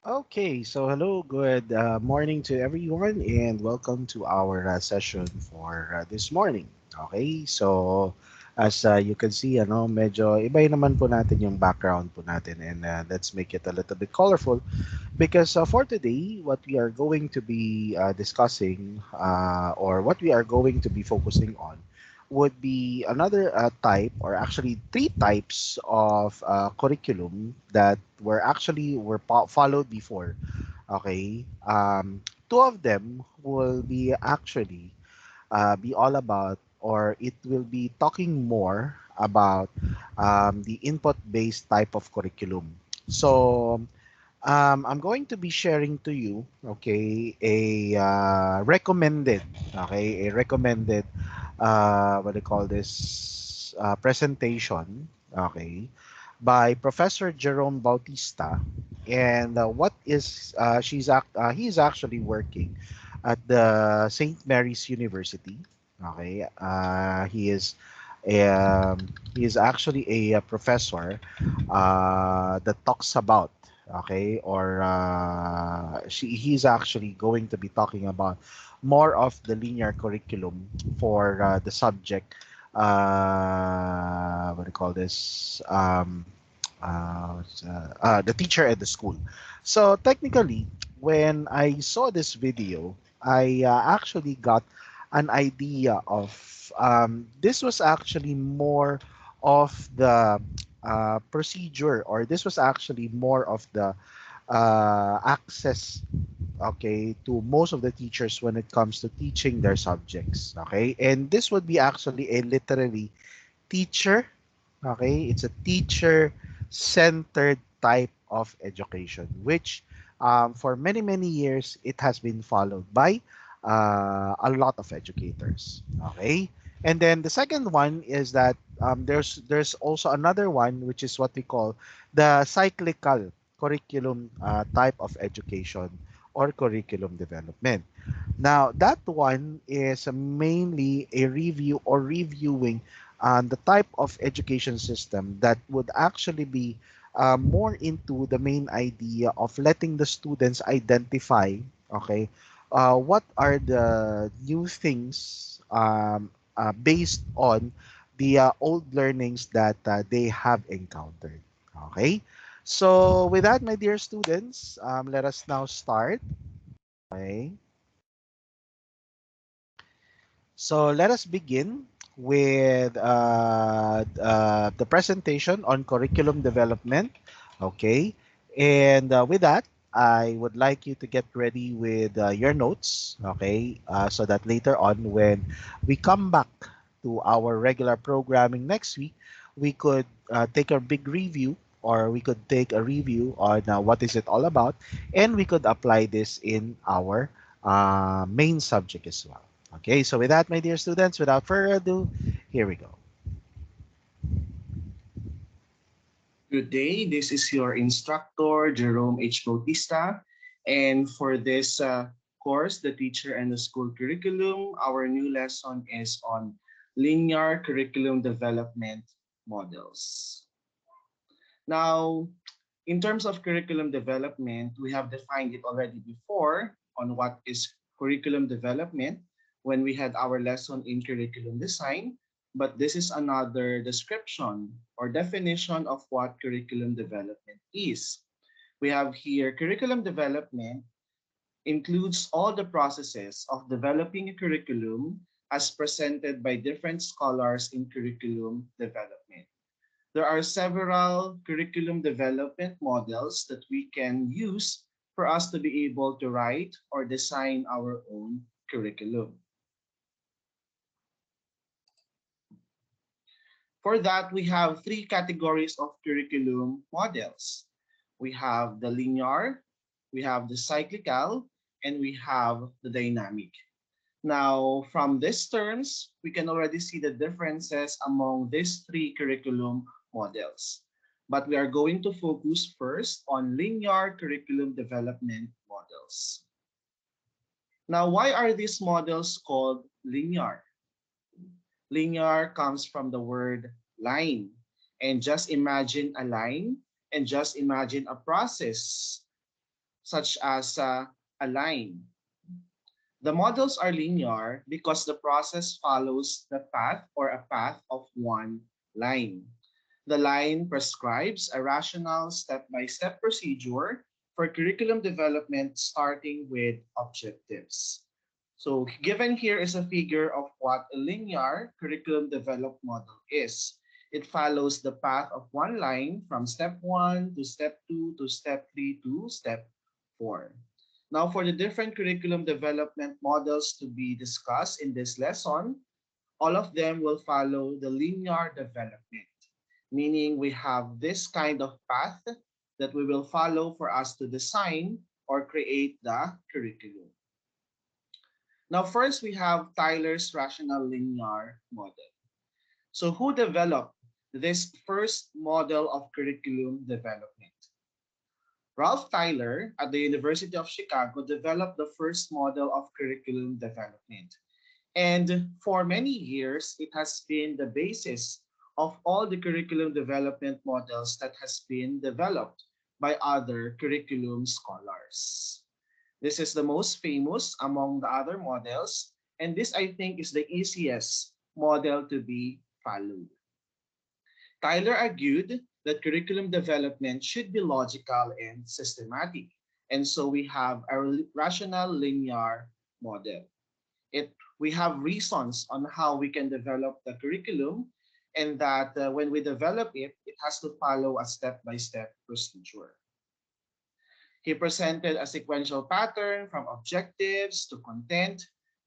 Okay, so hello, good morning to everyone, and welcome to our session for this morning. Okay, so as you can see, medyo iba naman po natin yung background po natin, and let's make it a little bit colorful because for today, what we are going to be discussing or what we are going to be focusing on would be another type, or actually three types of curriculum that were followed before. Okay, two of them will be actually be all about, or it will be talking more about the input-based type of curriculum. So I'm going to be sharing to you, okay, a recommended, what do you call this, presentation, okay, by Professor Jerome Bautista, and what is he's actually working at the St. Mary's University, okay. He is actually a professor that talks about, okay, or he's actually going to be talking about more of the linear curriculum for the subject, what do you call this, the teacher at the school. So technically, when I saw this video, I actually got an idea of, this was actually more of the procedure, or this was actually more of the access, okay, to most of the teachers when it comes to teaching their subjects, okay. And this would be actually a literally teacher, okay, it's a teacher centered type of education, which for many many years it has been followed by a lot of educators, okay. And then the second one is that there's also another one, which is what we call the cyclical curriculum type of education or curriculum development. Now, that one is mainly a review or reviewing the type of education system that would actually be more into the main idea of letting the students identify, okay, what are the new things based on the old learnings that they have encountered. Okay, so with that, my dear students, let us now start. Okay. So let us begin with the presentation on curriculum development. Okay. And with that, I would like you to get ready with your notes. Okay. So that later on, when we come back to our regular programming next week, we could take a big review, or we could take a review on what is it all about, and we could apply this in our main subject as well. Okay, so with that, my dear students, without further ado, here we go. Good day. This is your instructor, Jerome H. Bautista. And for this course, the teacher and the school curriculum, our new lesson is on linear curriculum development models. Now, in terms of curriculum development, we have defined it already before on what is curriculum development when we had our lesson in curriculum design, but this is another description or definition of what curriculum development is. We have here curriculum development includes all the processes of developing a curriculum as presented by different scholars in curriculum development. There are several curriculum development models that we can use for us to be able to write or design our own curriculum. For that, we have three categories of curriculum models. We have the linear, we have the cyclical, and we have the dynamic. Now, from these terms, we can already see the differences among these three curriculum models. But we are going to focus first on linear curriculum development models. Now, why are these models called linear? Linear comes from the word line. And just imagine a line and just imagine a process. such as align. The models are linear because the process follows the path or a path of one line. The line prescribes a rational step-by-step procedure for curriculum development starting with objectives. So given here is a figure of what a linear curriculum development model is. It follows the path of one line from step 1 to step 2 to step 3 to step 4. Now for the different curriculum development models to be discussed in this lesson, all of them will follow the linear development, meaning we have this kind of path that we will follow for us to design or create the curriculum. Now, first we have Tyler's rational linear model. So who developed this first model of curriculum development? Ralph Tyler at the University of Chicago developed the first model of curriculum development. And for many years, it has been the basis of all the curriculum development models that has been developed by other curriculum scholars. This is the most famous among the other models, and this I think is the easiest model to be followed. Tyler argued that curriculum development should be logical and systematic, and so we have a rational linear model. We have reasons on how we can develop the curriculum, and that when we develop it, it has to follow a step-by-step procedure. He presented a sequential pattern from objectives to content,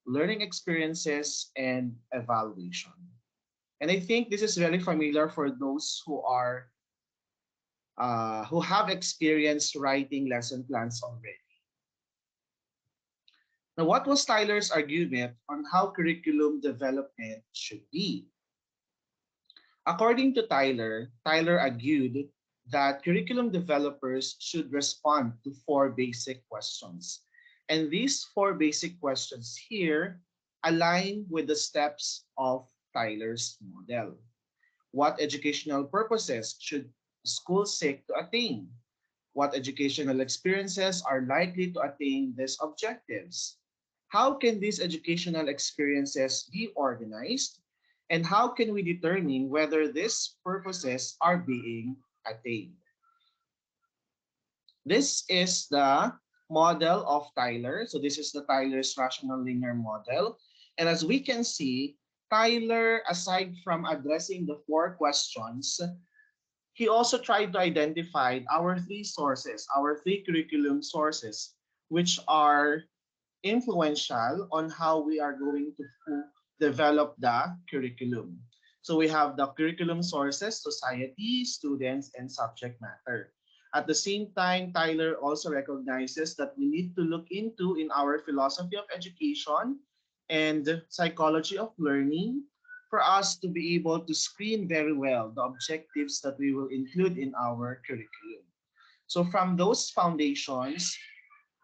learning experiences, and evaluation. And I think this is very familiar for those who have experienced writing lesson plans already. Now, what was Tyler's argument on how curriculum development should be? According to Tyler, Tyler argued that curriculum developers should respond to four basic questions. And these four basic questions here align with the steps of Tyler's model. What educational purposes should schools seek to attain? What educational experiences are likely to attain these objectives? How can these educational experiences be organized? And how can we determine whether these purposes are being attained? This is the model of Tyler. So this is the Tyler's rational linear model. And as we can see, Tyler, aside from addressing the four questions, he also tried to identify our three sources, our three curriculum sources, which are influential on how we are going to develop the curriculum. So we have the curriculum sources, society, students, and subject matter. At the same time, Tyler also recognizes that we need to look into in our philosophy of education and psychology of learning for us to be able to screen very well the objectives that we will include in our curriculum. So from those foundations,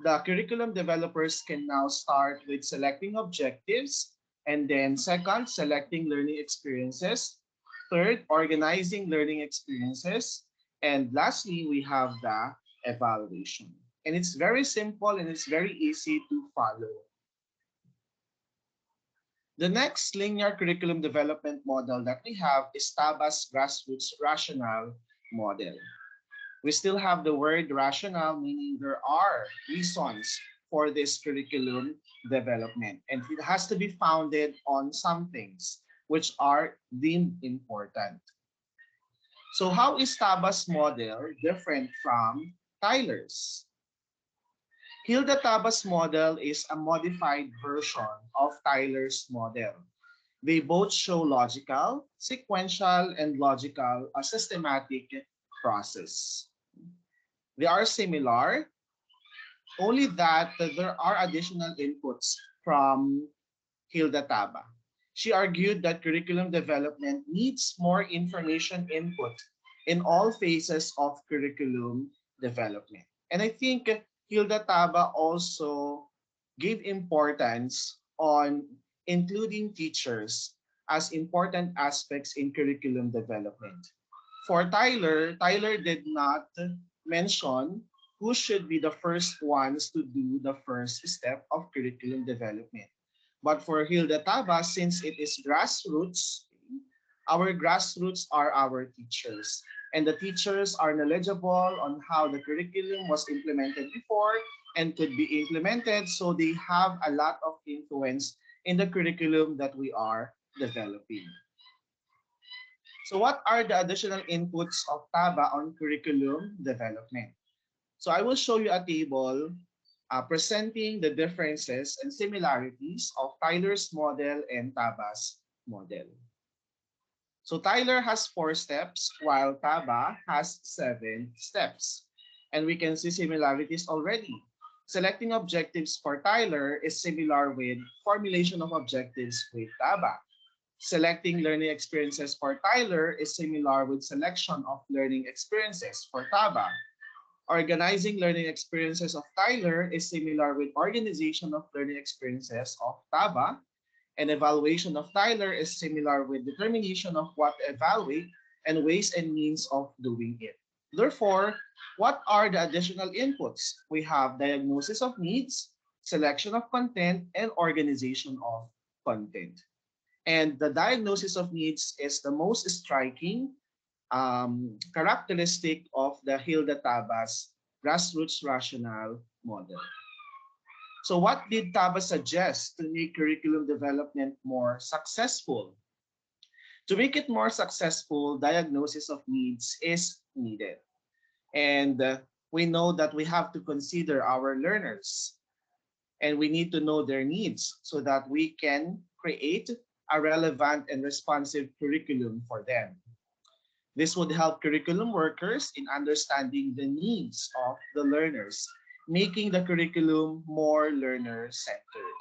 the curriculum developers can now start with selecting objectives, and then second, selecting learning experiences, third, organizing learning experiences, and lastly, we have the evaluation. And it's very simple and it's very easy to follow. The next linear curriculum development model that we have is TABA's grassroots rational model. We still have the word rational, meaning there are reasons for this curriculum development. And it has to be founded on some things which are deemed important. So how is TABA's model different from Tyler's? Hilda Taba's model is a modified version of Tyler's model. They both show logical, sequential, and logical, a systematic process. They are similar, only that there are additional inputs from Hilda Taba. She argued that curriculum development needs more information input in all phases of curriculum development. And I think Hilda Taba also gave importance on including teachers as important aspects in curriculum development. For Tyler, Tyler did not mention who should be the first ones to do the first step of curriculum development. But for Hilda Taba, since it is grassroots, our grassroots are our teachers. And the teachers are knowledgeable on how the curriculum was implemented before and could be implemented. So they have a lot of influence in the curriculum that we are developing. So what are the additional inputs of TABA on curriculum development? So I will show you a table presenting the differences and similarities of Tyler's model and TABA's model. So Tyler has 4 steps while TABA has 7 steps. And we can see similarities already. Selecting objectives for Tyler is similar with formulation of objectives with TABA. Selecting learning experiences for Tyler is similar with selection of learning experiences for TABA. Organizing learning experiences of Tyler is similar with organization of learning experiences of TABA. And evaluation of Tyler is similar with determination of what to evaluate and ways and means of doing it. Therefore, what are the additional inputs? We have diagnosis of needs, selection of content, and organization of content. And the diagnosis of needs is the most striking characteristic of the Hilda Taba's grassroots rational model. So what did Taba suggest to make curriculum development more successful? To make it more successful, diagnosis of needs is needed. And we know that we have to consider our learners and we need to know their needs so that we can create a relevant and responsive curriculum for them. This would help curriculum workers in understanding the needs of the learners, making the curriculum more learner-centered.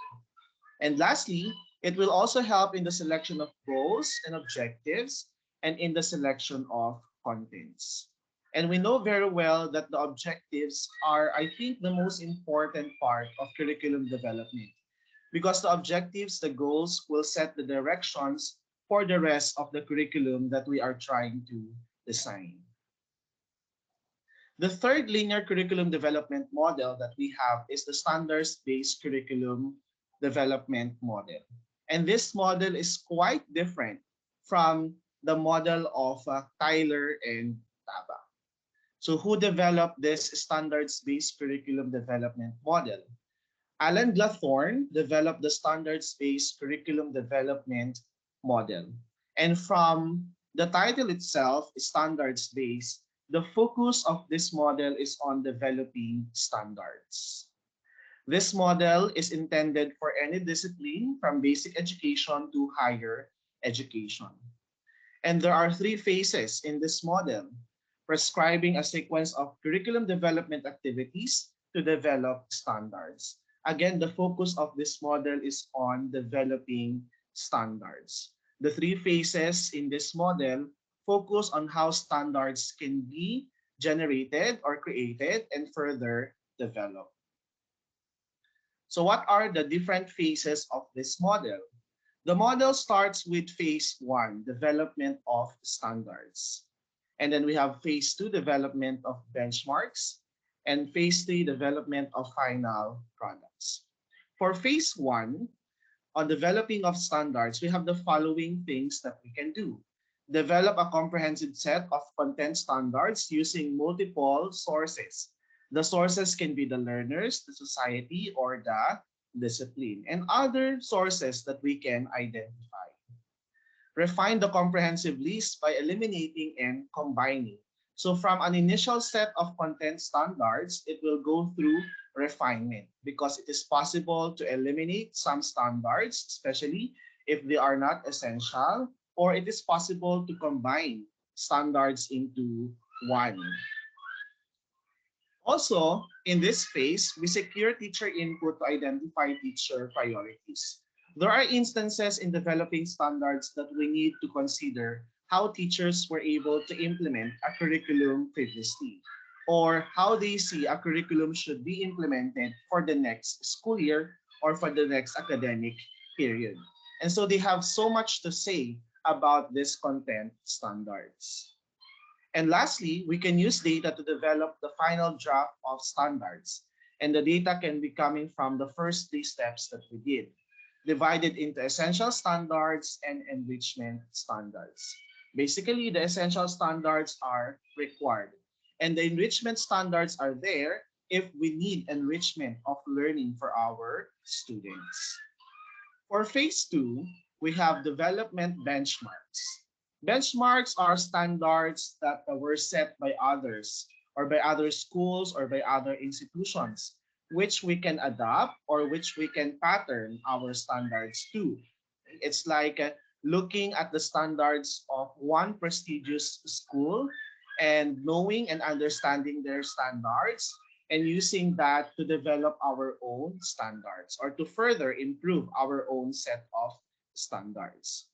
And lastly, it will also help in the selection of goals and objectives and in the selection of contents. And we know very well that the objectives are, I think, the most important part of curriculum development because the objectives, the goals will set the directions for the rest of the curriculum that we are trying to design. The third linear curriculum development model that we have is the standards-based curriculum development model. And this model is quite different from the model of Tyler and Taba. So who developed this standards-based curriculum development model? Alan Glathorne developed the standards-based curriculum development model. And from the title itself, standards-based, the focus of this model is on developing standards. This model is intended for any discipline from basic education to higher education. And there are 3 phases in this model, prescribing a sequence of curriculum development activities to develop standards. Again, the focus of this model is on developing standards. The 3 phases in this model focus on how standards can be generated or created and further developed. So what are the different phases of this model? The model starts with phase 1, development of standards. And then we have phase 2, development of benchmarks, and phase 3, development of final products. For phase 1, on developing of standards, we have the following things that we can do. Develop a comprehensive set of content standards using multiple sources. The sources can be the learners, the society, or the discipline, and other sources that we can identify. Refine the comprehensive list by eliminating and combining. So from an initial set of content standards, it will go through refinement because it is possible to eliminate some standards, especially if they are not essential, or it is possible to combine standards into one. Also, in this phase, we secure teacher input to identify teacher priorities. There are instances in developing standards that we need to consider how teachers were able to implement a curriculum previously, or how they see a curriculum should be implemented for the next school year or for the next academic period. And so they have so much to say about these content standards. And lastly, we can use data to develop the final draft of standards. And the data can be coming from the first three steps that we did, divided into essential standards and enrichment standards. Basically, the essential standards are required, and the enrichment standards are there if we need enrichment of learning for our students. For phase two, we have development benchmarks. Benchmarks are standards that were set by others or by other schools or by other institutions, which we can adopt or which we can pattern our standards to. It's like looking at the standards of one prestigious school and knowing and understanding their standards and using that to develop our own standards or to further improve our own set of standards.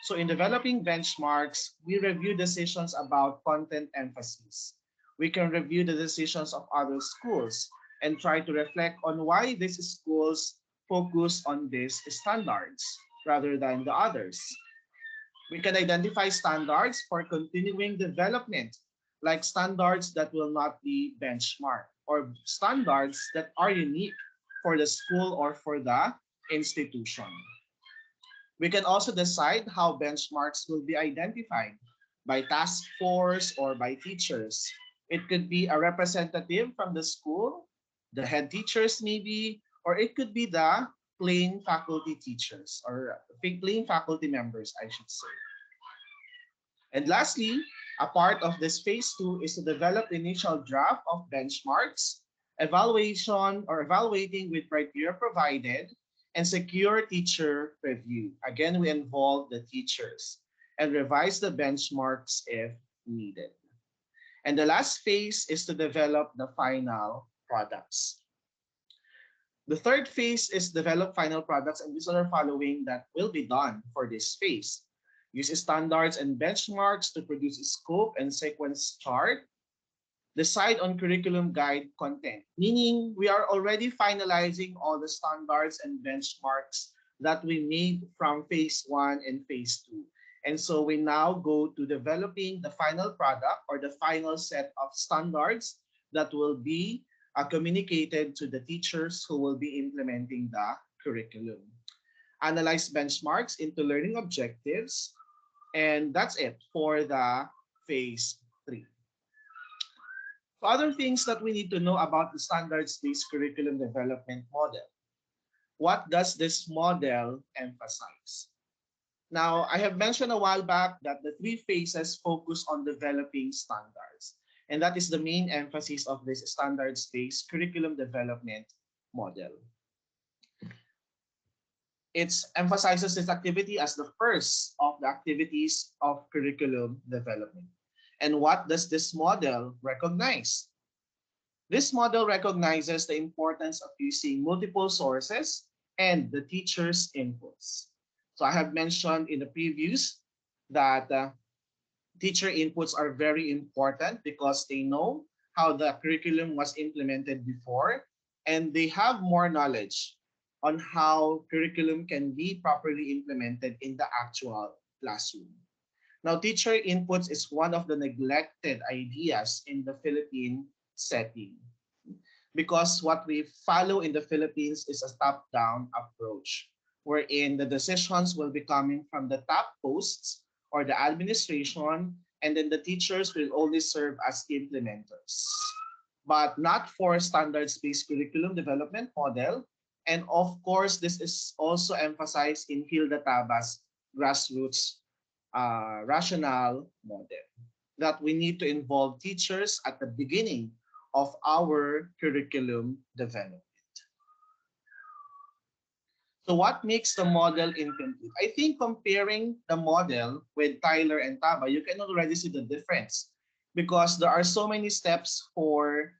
So in developing benchmarks, we review decisions about content emphasis. We can review the decisions of other schools and try to reflect on why these schools focus on these standards rather than the others. We can identify standards for continuing development, like standards that will not be benchmarked or standards that are unique for the school or for the institution. We can also decide how benchmarks will be identified by task force or by teachers. It could be a representative from the school, the head teachers maybe, or it could be the plain faculty teachers or plain faculty members, I should say. And lastly, a part of this phase two is to develop the initial draft of benchmarks, evaluation or evaluating with criteria provided, and secure teacher review. Again, we involve the teachers and revise the benchmarks if needed. And the last phase is to develop the final products. The third phase is develop final products, and these are the following that will be done for this phase. Use standards and benchmarks to produce a scope and sequence chart. Decide on curriculum guide content, meaning we are already finalizing all the standards and benchmarks that we made from phase one and phase two. And so we now go to developing the final product or the final set of standards that will be communicated to the teachers who will be implementing the curriculum. Analyze benchmarks into learning objectives, and that's it for the phase three. So other things that we need to know about the standards-based curriculum development model. What does this model emphasize? Now, I have mentioned a while back that the three phases focus on developing standards. And that is the main emphasis of this standards-based curriculum development model. It emphasizes this activity as the first of the activities of curriculum development. And what does this model recognize? This model recognizes the importance of using multiple sources and the teacher's inputs. So I have mentioned in the previews that teacher inputs are very important because they know how the curriculum was implemented before and they have more knowledge on how curriculum can be properly implemented in the actual classroom. Now, teacher inputs is one of the neglected ideas in the Philippine setting because what we follow in the Philippines is a top-down approach wherein the decisions will be coming from the top posts or the administration, and then the teachers will only serve as implementers. But not for standards-based curriculum development model. And of course, this is also emphasized in Hilda Taba's grassroots rationale model, that we need to involve teachers at the beginning of our curriculum development. So what makes the model incomplete? I think comparing the model with Tyler and Taba, you can already see the difference because there are so many steps for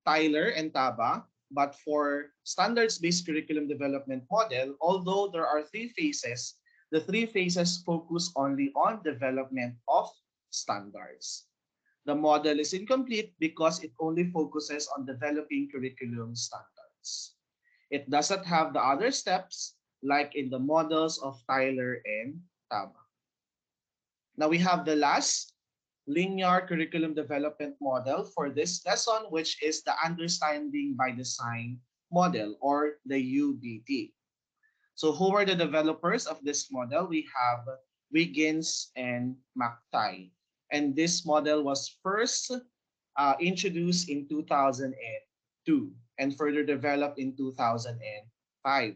Tyler and Taba, but for standards-based curriculum development model, although there are three phases, the three phases focus only on development of standards. The model is incomplete because it only focuses on developing curriculum standards. It doesn't have the other steps like in the models of Tyler and Taba. Now we have the last linear curriculum development model for this lesson, which is the Understanding by Design model, or the UBD. So who were the developers of this model? We have Wiggins and McTighe. And this model was first introduced in 2002 and further developed in 2005.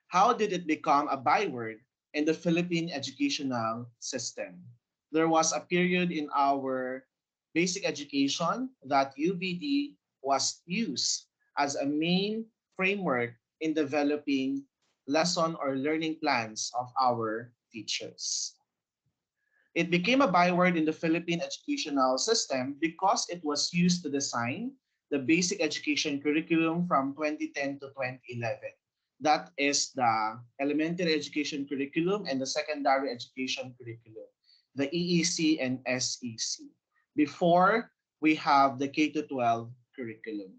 How did it become a byword in the Philippine educational system? There was a period in our basic education that UBD was used as a main framework in developing lesson or learning plans of our teachers. It became a byword in the Philippine educational system because it was used to design the basic education curriculum from 2010 to 2011. That is the elementary education curriculum and the secondary education curriculum, the EEC and SEC. Before, we have the K to 12 curriculum.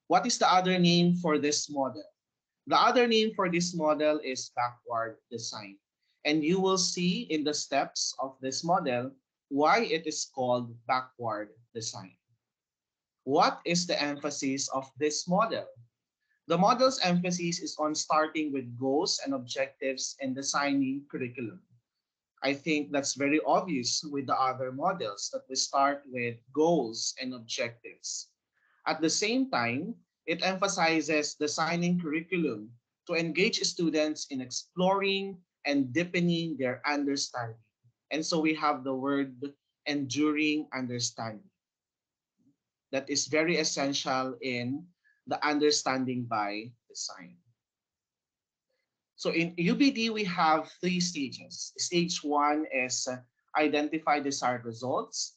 What is the other name for this model? The other name for this model is backward design. And you will see in the steps of this model why it is called backward design. What is the emphasis of this model? The model's emphasis is on starting with goals and objectives and designing curriculum. I think that's very obvious with the other models that we start with goals and objectives. At the same time, it emphasizes designing curriculum to engage students in exploring and deepening their understanding. And so we have the word enduring understanding that is very essential in the understanding by design. So in UBD, we have three stages. Stage one is identify desired results.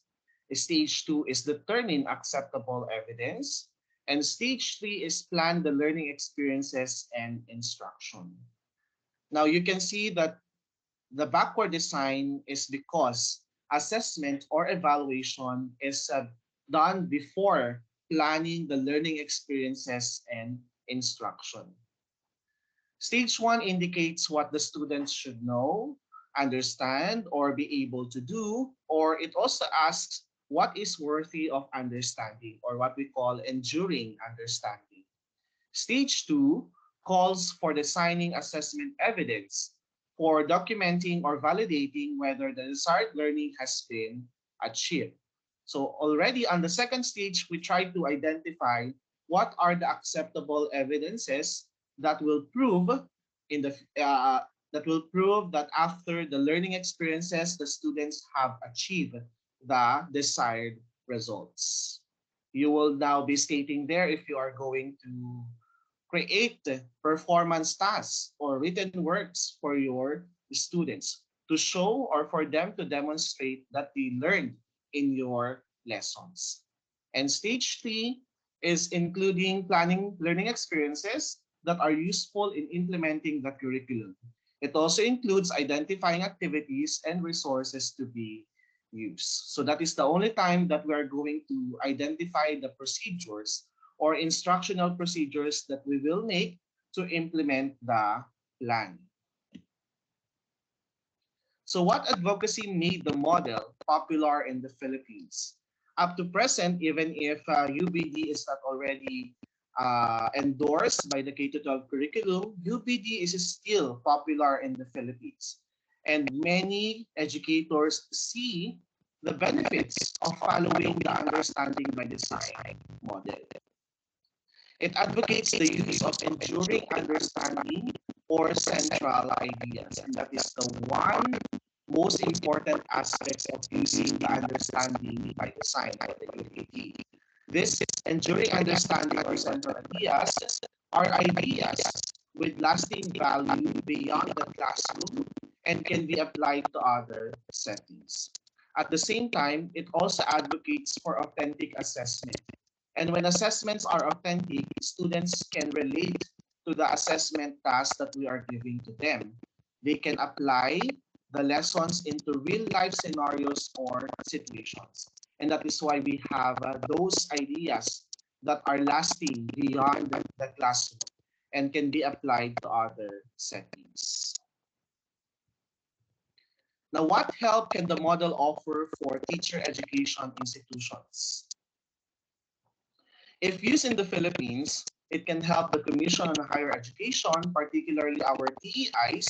Stage two is determine acceptable evidence. And stage three is plan the learning experiences and instruction. Now you can see that the backward design is because assessment or evaluation is done before planning the learning experiences and instruction. Stage one indicates what the students should know, understand, or be able to do, or it also asks what is worthy of understanding, or what we call enduring understanding. Stage two calls for designing assessment evidence for documenting or validating whether the desired learning has been achieved. So already on the second stage, we try to identify what are the acceptable evidences that will prove in the that will prove that after the learning experiences, the students have achieved the desired results. You will now be stating there if you are going to create performance tasks or written works for your students to show or for them to demonstrate that they learned in your lessons. And stage three is including planning learning experiences that are useful in implementing the curriculum. It also includes identifying activities and resources to be used. So that is the only time that we are going to identify the procedures or instructional procedures that we will make to implement the plan. So what advocacy made the model popular in the Philippines? Up to present, even if UBD is not already endorsed by the K-12 curriculum, UBD is still popular in the Philippines. And many educators see the benefits of following the understanding by design model. It advocates the use of enduring understanding or central ideas. And that is the one most important aspect of using the understanding by design or the UAD. This enduring understanding or central ideas are ideas with lasting value beyond the classroom and can be applied to other settings. At the same time, it also advocates for authentic assessment. And when assessments are authentic, students can relate to the assessment tasks that we are giving to them. They can apply the lessons into real life scenarios or situations. And that is why we have those ideas that are lasting beyond the classroom and can be applied to other settings. Now, what help can the model offer for teacher education institutions? If used in the Philippines, it can help the Commission on Higher Education, particularly our TEIs,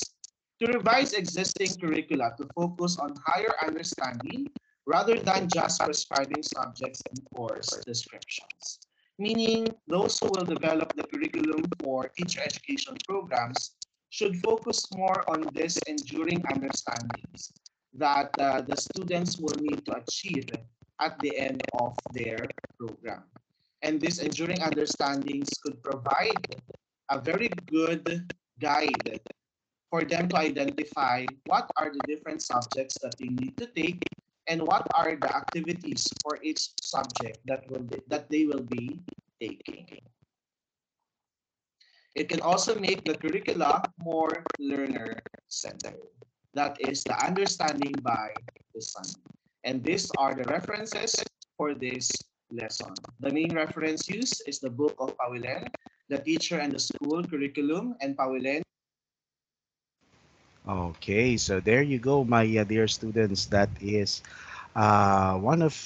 to revise existing curricula to focus on higher understanding rather than just prescribing subjects and course descriptions. Meaning, those who will develop the curriculum for teacher education programs should focus more on these enduring understandings that the students will need to achieve at the end of their program. And these enduring understandings could provide a very good guide for them to identify what are the different subjects that they need to take and what are the activities for each subject that they will be taking. It can also make the curricula more learner centered. That is the understanding by design. And these are the references for this lesson. The main reference used is the book of Pawilen, The Teacher and the School Curriculum, and Pawilen. Okay, so there you go, my dear students. That is one of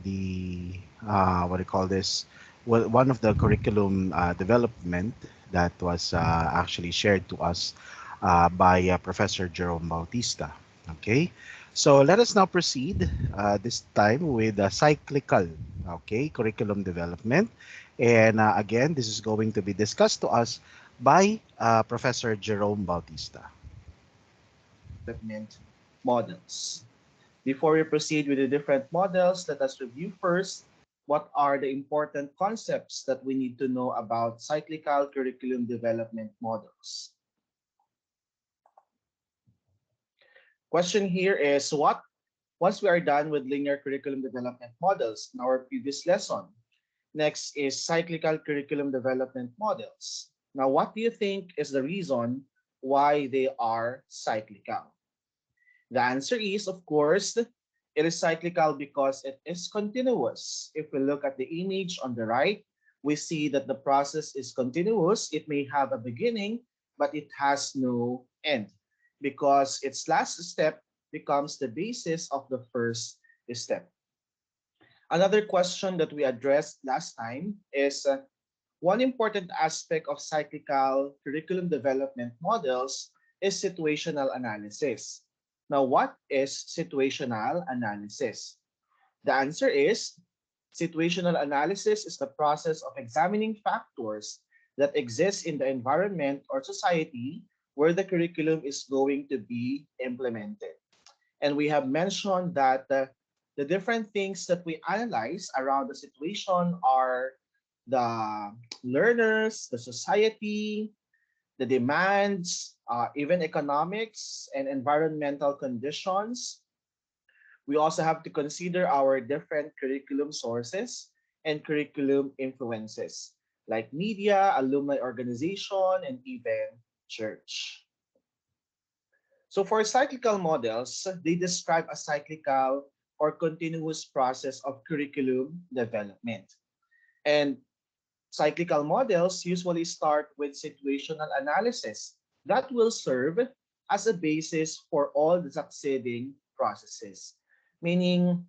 the what do you call this? Well, one of the curriculum development that was actually shared to us by Professor Jerome Bautista. Okay, so let us now proceed this time with cyclical, okay, curriculum development, and again, this is going to be discussed to us by Professor Jerome Bautista. Development models. Before we proceed with the different models, let us review first what are the important concepts that we need to know about cyclical curriculum development models. Question here is what once we are done with linear curriculum development models in our previous lesson. Next is cyclical curriculum development models. Now, what do you think is the reason why they are cyclical? The answer is, of course, it is cyclical because it is continuous. If we look at the image on the right, we see that the process is continuous. It may have a beginning, but it has no end because its last step becomes the basis of the first step. Another question that we addressed last time is one important aspect of cyclical curriculum development models is situational analysis. Now, what is situational analysis? The answer is situational analysis is the process of examining factors that exist in the environment or society where the curriculum is going to be implemented. And we have mentioned that the different things that we analyze around the situation are the learners, the society, the demands, even economics and environmental conditions. We also have to consider our different curriculum sources and curriculum influences like media, alumni organization, and even church. So for cyclical models, they describe a cyclical or continuous process of curriculum development. And cyclical models usually start with situational analysis that will serve as a basis for all the succeeding processes. Meaning,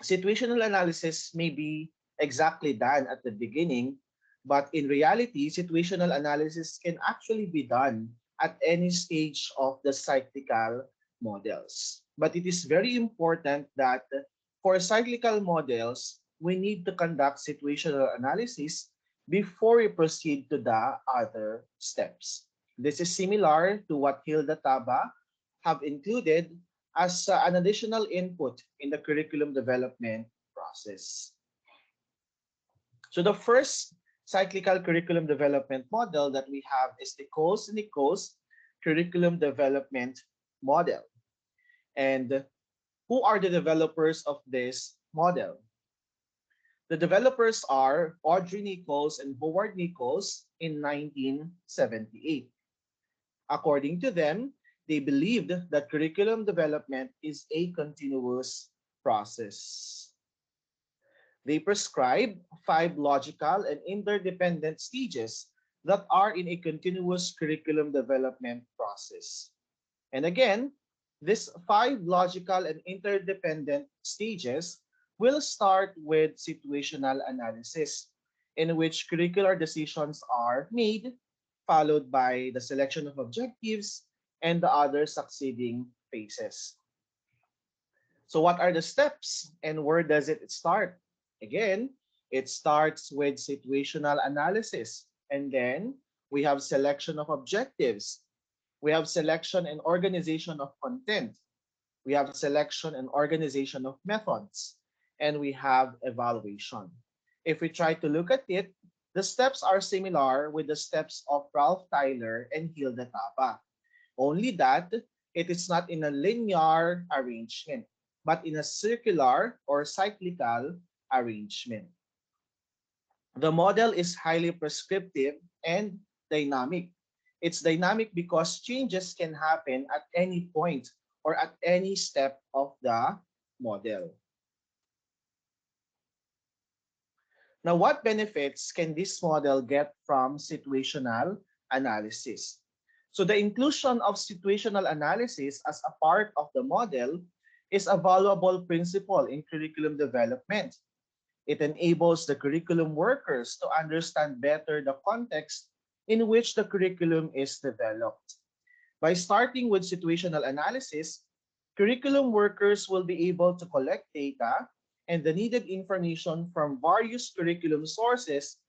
situational analysis may be exactly done at the beginning, but in reality, situational analysis can actually be done at any stage of the cyclical models. But it is very important that for cyclical models, we need to conduct situational analysis before we proceed to the other steps. This is similar to what Hilda Taba have included as an additional input in the curriculum development process. So the first cyclical curriculum development model that we have is the Coase-Nicols curriculum development model. And who are the developers of this model? The developers are Audrey Nichols and Howard Nichols in 1978. According to them, they believed that curriculum development is a continuous process. They prescribe 5 logical and interdependent stages that are in a continuous curriculum development process. And again, These five logical and interdependent stages will start with situational analysis, in which curricular decisions are made, followed by the selection of objectives and the other succeeding phases. So, what are the steps and where does it start? Again, it starts with situational analysis, and then we have selection of objectives, we have selection and organization of content, we have selection and organization of methods, and we have evaluation. If we try to look at it, the steps are similar with the steps of Ralph Tyler and Hilda Taba. Only that it is not in a linear arrangement, but in a circular or cyclical arrangement. The model is highly prescriptive and dynamic. It's dynamic because changes can happen at any point or at any step of the model. Now, what benefits can this model get from situational analysis? So, the inclusion of situational analysis as a part of the model is a valuable principle in curriculum development. It enables the curriculum workers to understand better the context in which the curriculum is developed. By starting with situational analysis, curriculum workers will be able to collect data and the needed information from various curriculum sources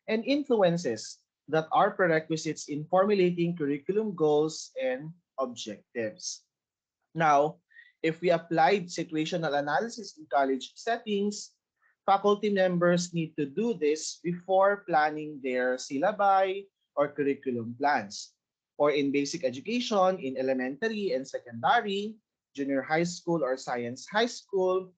and influences that are prerequisites in formulating curriculum goals and objectives. Now, if we applied situational analysis in college settings, faculty members need to do this before planning their syllabi or curriculum plans. Or in basic education, in elementary and secondary, junior high school or science high school,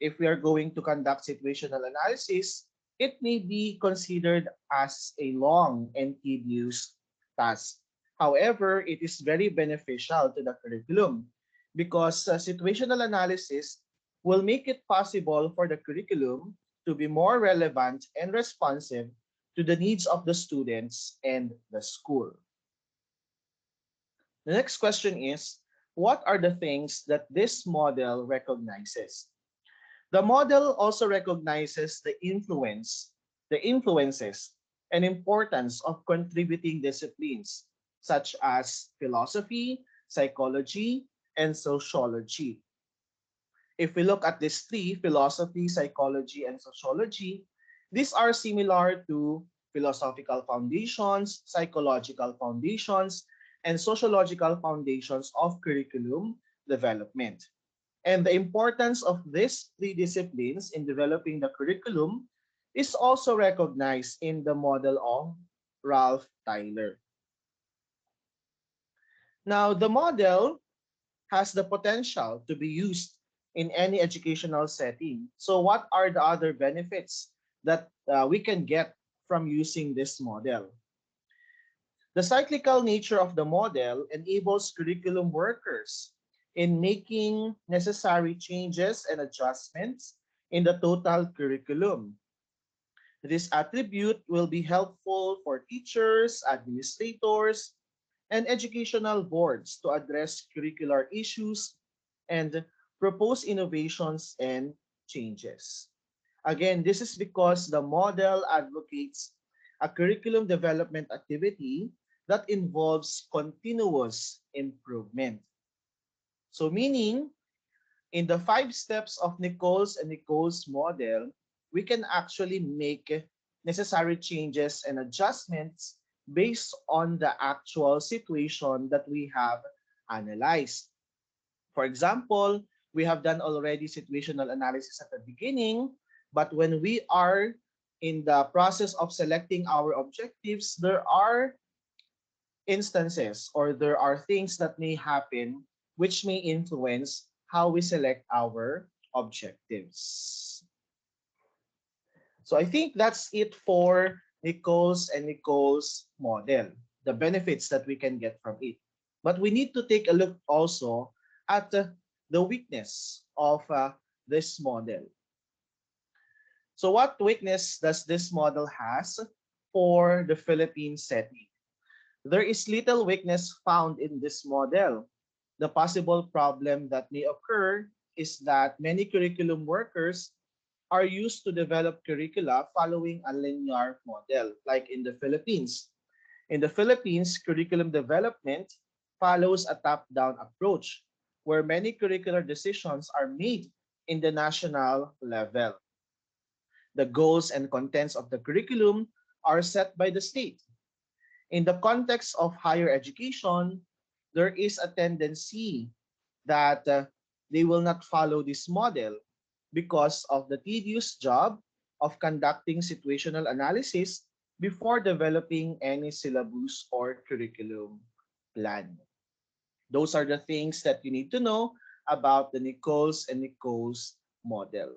if we are going to conduct situational analysis, it may be considered as a long and tedious task. However, it is very beneficial to the curriculum because situational analysis will make it possible for the curriculum to be more relevant and responsive to the needs of the students and the school. The next question is, what are the things that this model recognizes? The model also recognizes the influences, and importance of contributing disciplines such as philosophy, psychology, and sociology. If we look at these three, philosophy, psychology, and sociology, these are similar to philosophical foundations, psychological foundations, and sociological foundations of curriculum development. And the importance of these three disciplines in developing the curriculum is also recognized in the model of Ralph Tyler. Now, the model has the potential to be used in any educational setting. So, what are the other benefits that we can get from using this model? The cyclical nature of the model enables curriculum workers in making necessary changes and adjustments in the total curriculum. This attribute will be helpful for teachers, administrators, and educational boards to address curricular issues and propose innovations and changes. Again, this is because the model advocates a curriculum development activity that involves continuous improvement. So, meaning, in the five steps of Nichols and Nichols model, we can actually make necessary changes and adjustments based on the actual situation that we have analyzed. For example, we have done already situational analysis at the beginning, but when we are in the process of selecting our objectives, there are instances or there are things that may happen which may influence how we select our objectives. So I think that's it for Nichols and Nichols model, the benefits that we can get from it. But we need to take a look also at the weakness of this model. So what weakness does this model has for the Philippine setting? There is little weakness found in this model. The possible problem that may occur is that many curriculum workers are used to develop curricula following a linear model, like in the Philippines. In the Philippines, curriculum development follows a top-down approach where many curricular decisions are made in the national level. The goals and contents of the curriculum are set by the state. In the context of higher education, there is a tendency that they will not follow this model because of the tedious job of conducting situational analysis before developing any syllabus or curriculum plan. Those are the things that you need to know about the Nichols and Nichols model.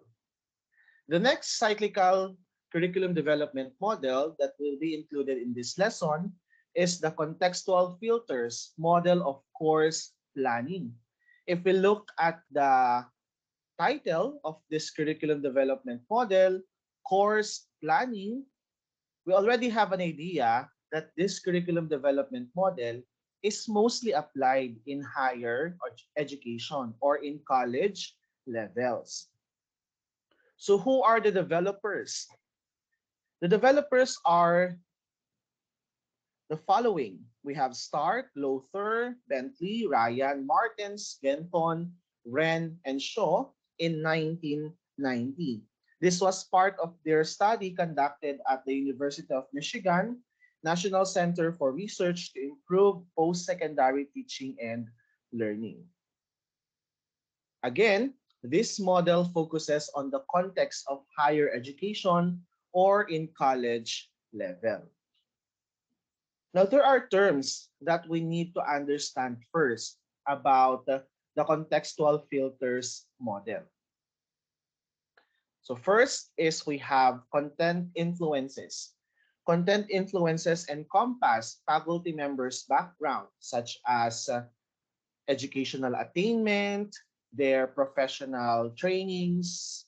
The next cyclical curriculum development model that will be included in this lesson is the contextual filters model of course planning. If we look at the title of this curriculum development model, course planning, we already have an idea that this curriculum development model is mostly applied in higher education or in college levels. So who are the developers? The developers are the following. We have Stark, Lothar, Bentley, Ryan, Martens, Benton, Wren, and Shaw in 1990. This was part of their study conducted at the University of Michigan National Center for Research to Improve Post-Secondary Teaching and Learning. Again, this model focuses on the context of higher education or in college level. Now, there are terms that we need to understand first about the contextual filters model. So first is we have content influences. Content influences encompass faculty members' background, such as educational attainment, their professional trainings,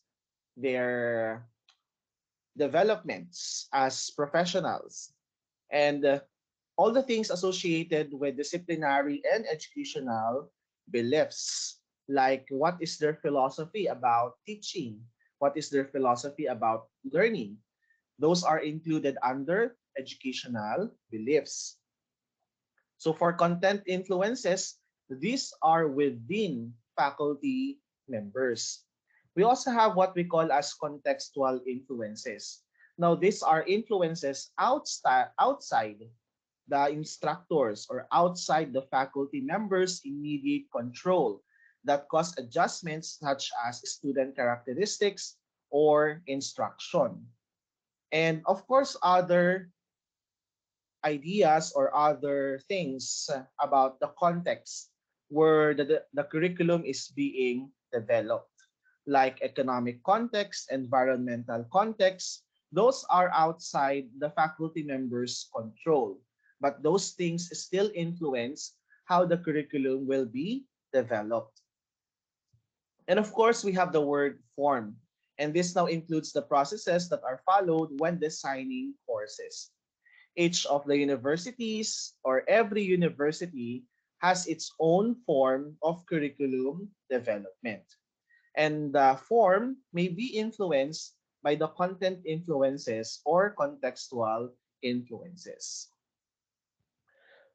their developments as professionals, and all the things associated with disciplinary and educational beliefs, like what is their philosophy about teaching, what is their philosophy about learning. Those are included under educational beliefs. So for content influences, these are within faculty members. We also have what we call as contextual influences. Now, these are influences outside the instructors or outside the faculty members' immediate control that cause adjustments such as student characteristics or instruction. And of course, other ideas or other things about the context where the curriculum is being developed, like economic context, environmental context. Those are outside the faculty members' control, but those things still influence how the curriculum will be developed. And of course, we have the word form, and this now includes the processes that are followed when designing courses. Each of the universities or every university has its own form of curriculum development. And the form may be influenced by the content influences or contextual influences.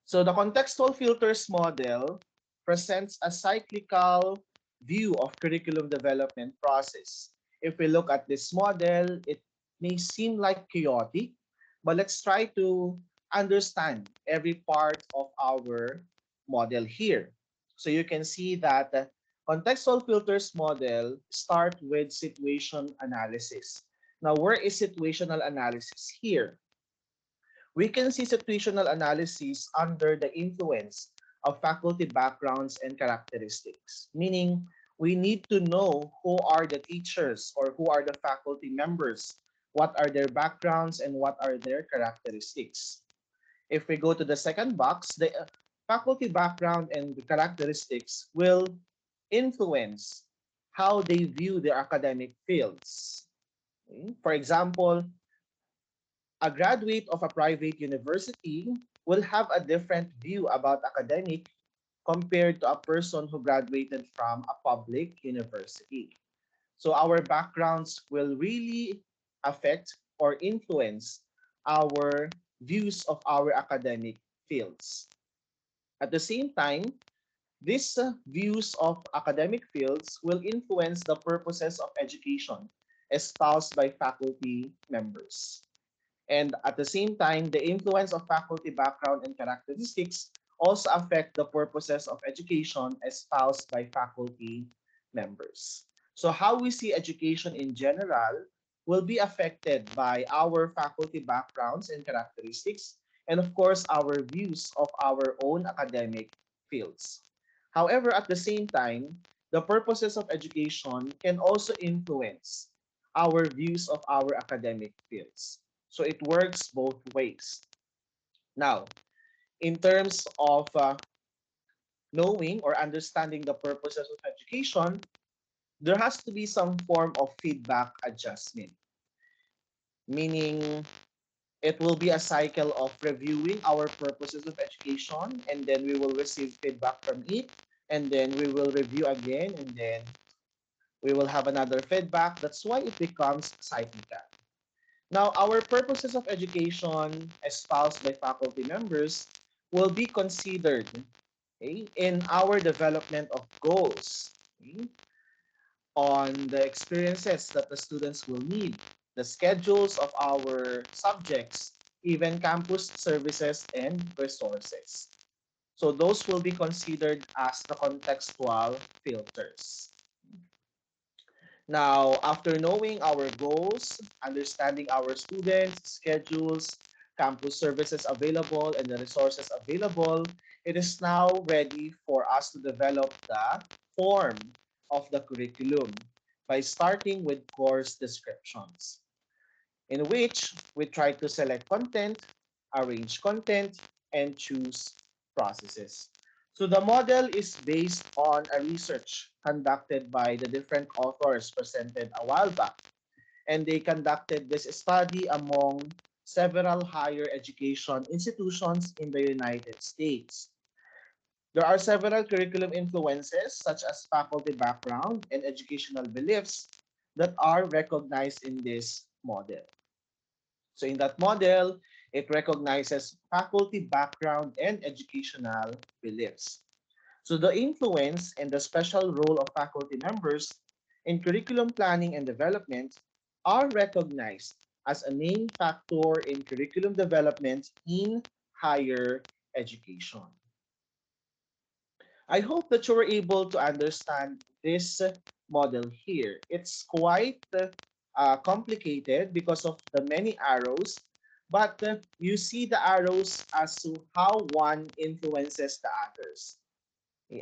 So the contextual filters model presents a cyclical view of curriculum development process. If we look at this model, it may seem like chaotic, but let's try to understand every part of our model here. So you can see that the contextual filters model start with situation analysis. Now, where is situational analysis here? We can see situational analysis under the influence of faculty backgrounds and characteristics, meaning we need to know who are the teachers or who are the faculty members, what are their backgrounds and what are their characteristics. If we go to the second box, the faculty background and the characteristics will influence how they view their academic fields. Okay? For example, a graduate of a private university will have a different view about academic compared to a person who graduated from a public university. So our backgrounds will really affect or influence our views of our academic fields. At the same time, these views of academic fields will influence the purposes of education espoused by faculty members. And at the same time, the influence of faculty background and characteristics also affect the purposes of education espoused by faculty members. So how we see education in general will be affected by our faculty backgrounds and characteristics, and of course, our views of our own academic fields. However, at the same time, the purposes of education can also influence our views of our academic fields. So it works both ways. Now, in terms of knowing or understanding the purposes of education, there has to be some form of feedback adjustment, meaning it will be a cycle of reviewing our purposes of education, and then we will receive feedback from it, and then we will review again, and then we will have another feedback. That's why it becomes cyclical. Now, our purposes of education espoused by faculty members will be considered, okay, in our development of goals, okay, on the experiences that the students will need, the schedules of our subjects, even campus services and resources. So those will be considered as the contextual filters. Now, after knowing our goals, understanding our students, schedules, campus services available, and the resources available, it is now ready for us to develop the form of the curriculum by starting with course descriptions, in which we try to select content, arrange content, and choose processes. So the model is based on a research conducted by the different authors presented a while back. And they conducted this study among several higher education institutions in the United States. There are several curriculum influences, such as faculty background and educational beliefs, that are recognized in this model. So in that model, it recognizes faculty background and educational beliefs. So the influence and the special role of faculty members in curriculum planning and development are recognized as a main factor in curriculum development in higher education. I hope that you were able to understand this model here. It's quite complicated because of the many arrows, but you see the arrows as to how one influences the others.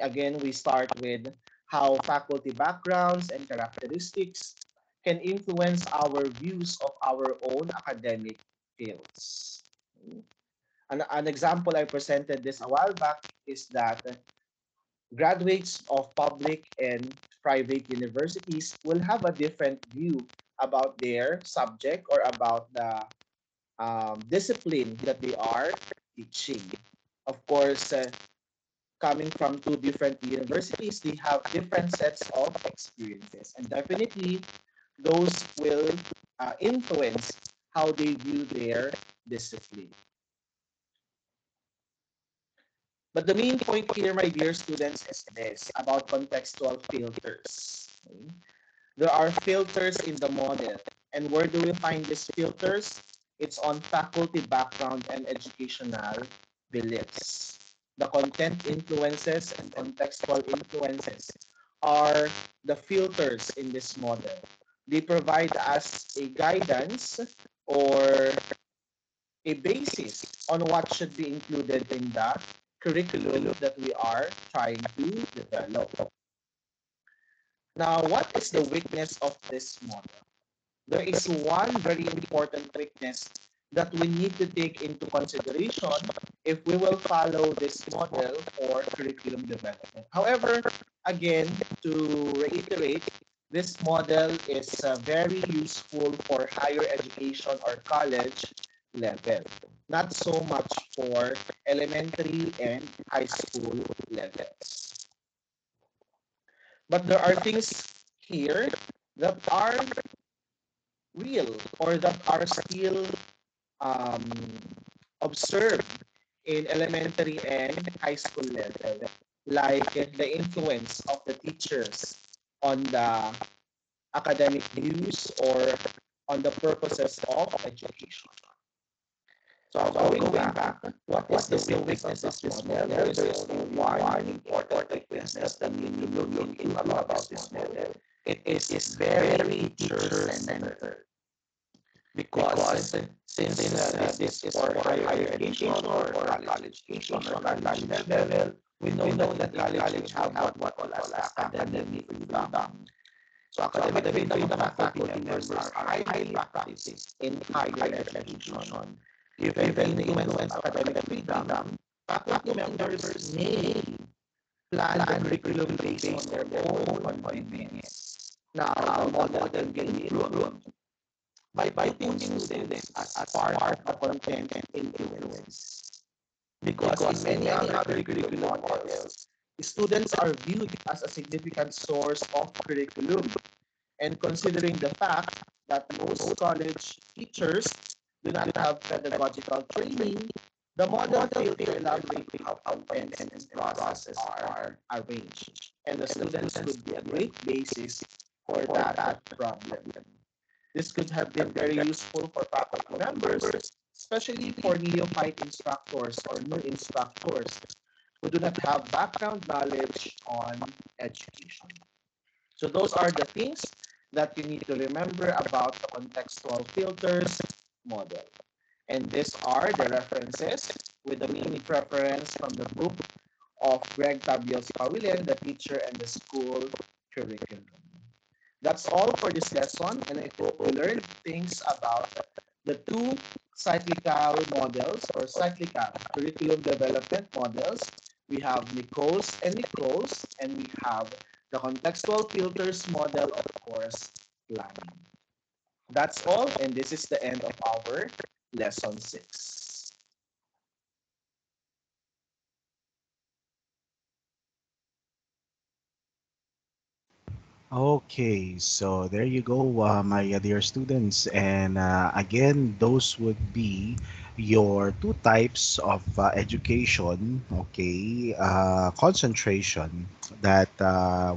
Again, we start with how faculty backgrounds and characteristics can influence our views of our own academic fields. An example I presented this a while back is that graduates of public and private universities will have a different view about their subject or about the discipline that they are teaching. Of course, coming from two different universities, they have different sets of experiences, and definitely those will influence how they view their discipline. But the main point here, my dear students, is this about contextual filters. Okay? There are filters in the model. And where do we find these filters? It's on faculty background and educational beliefs. The content influences and contextual influences are the filters in this model. They provide us a guidance or a basis on what should be included in the curriculum that we are trying to develop. Now, what is the weakness of this model? There is one very important weakness that we need to take into consideration if we will follow this model for curriculum development. However, again, to reiterate, this model is very useful for higher education or college level. not so much for elementary and high school levels. But there are things here that are real or that are still um, observed in elementary and high school level, like the influence of the teachers on the academic views or on the purposes of education. So going back, what is the weakness of this model? There is only one important weakness that we need to look into about this model. It is very teacher-centered because since this is for higher education or for college education or college level, we know that college have what we call as academic freedom. So academic freedom of faculty members are highly practiced in higher education. Given the influence of academic freedom, faculty members may plan the curriculum based on their own convenience. Now, the model can be improved by putting students as part of the content influence. Because in many other curriculum models, students are viewed as a significant source of curriculum. And considering the fact that most college teachers do not have pedagogical training, the model failed to elaborate how contents and process are arranged. And the students could be a great basis for that problem. This could have been very useful for faculty members, especially for neophyte instructors or new instructors who do not have background knowledge on education. So those are the things that you need to remember about the contextual filters model. And these are the references with the main preference from the book of Greg Tabios Pawilin, The Teacher and the School Curriculum. That's all for this lesson, and I hope you learned things about the two cyclical models or cyclical curriculum development models. We have Nichols, and we have the contextual filters model, of course, planning. That's all, and this is the end of our lesson 6. Okay, so there you go, my dear students. And again, those would be your two types of education, okay, concentration that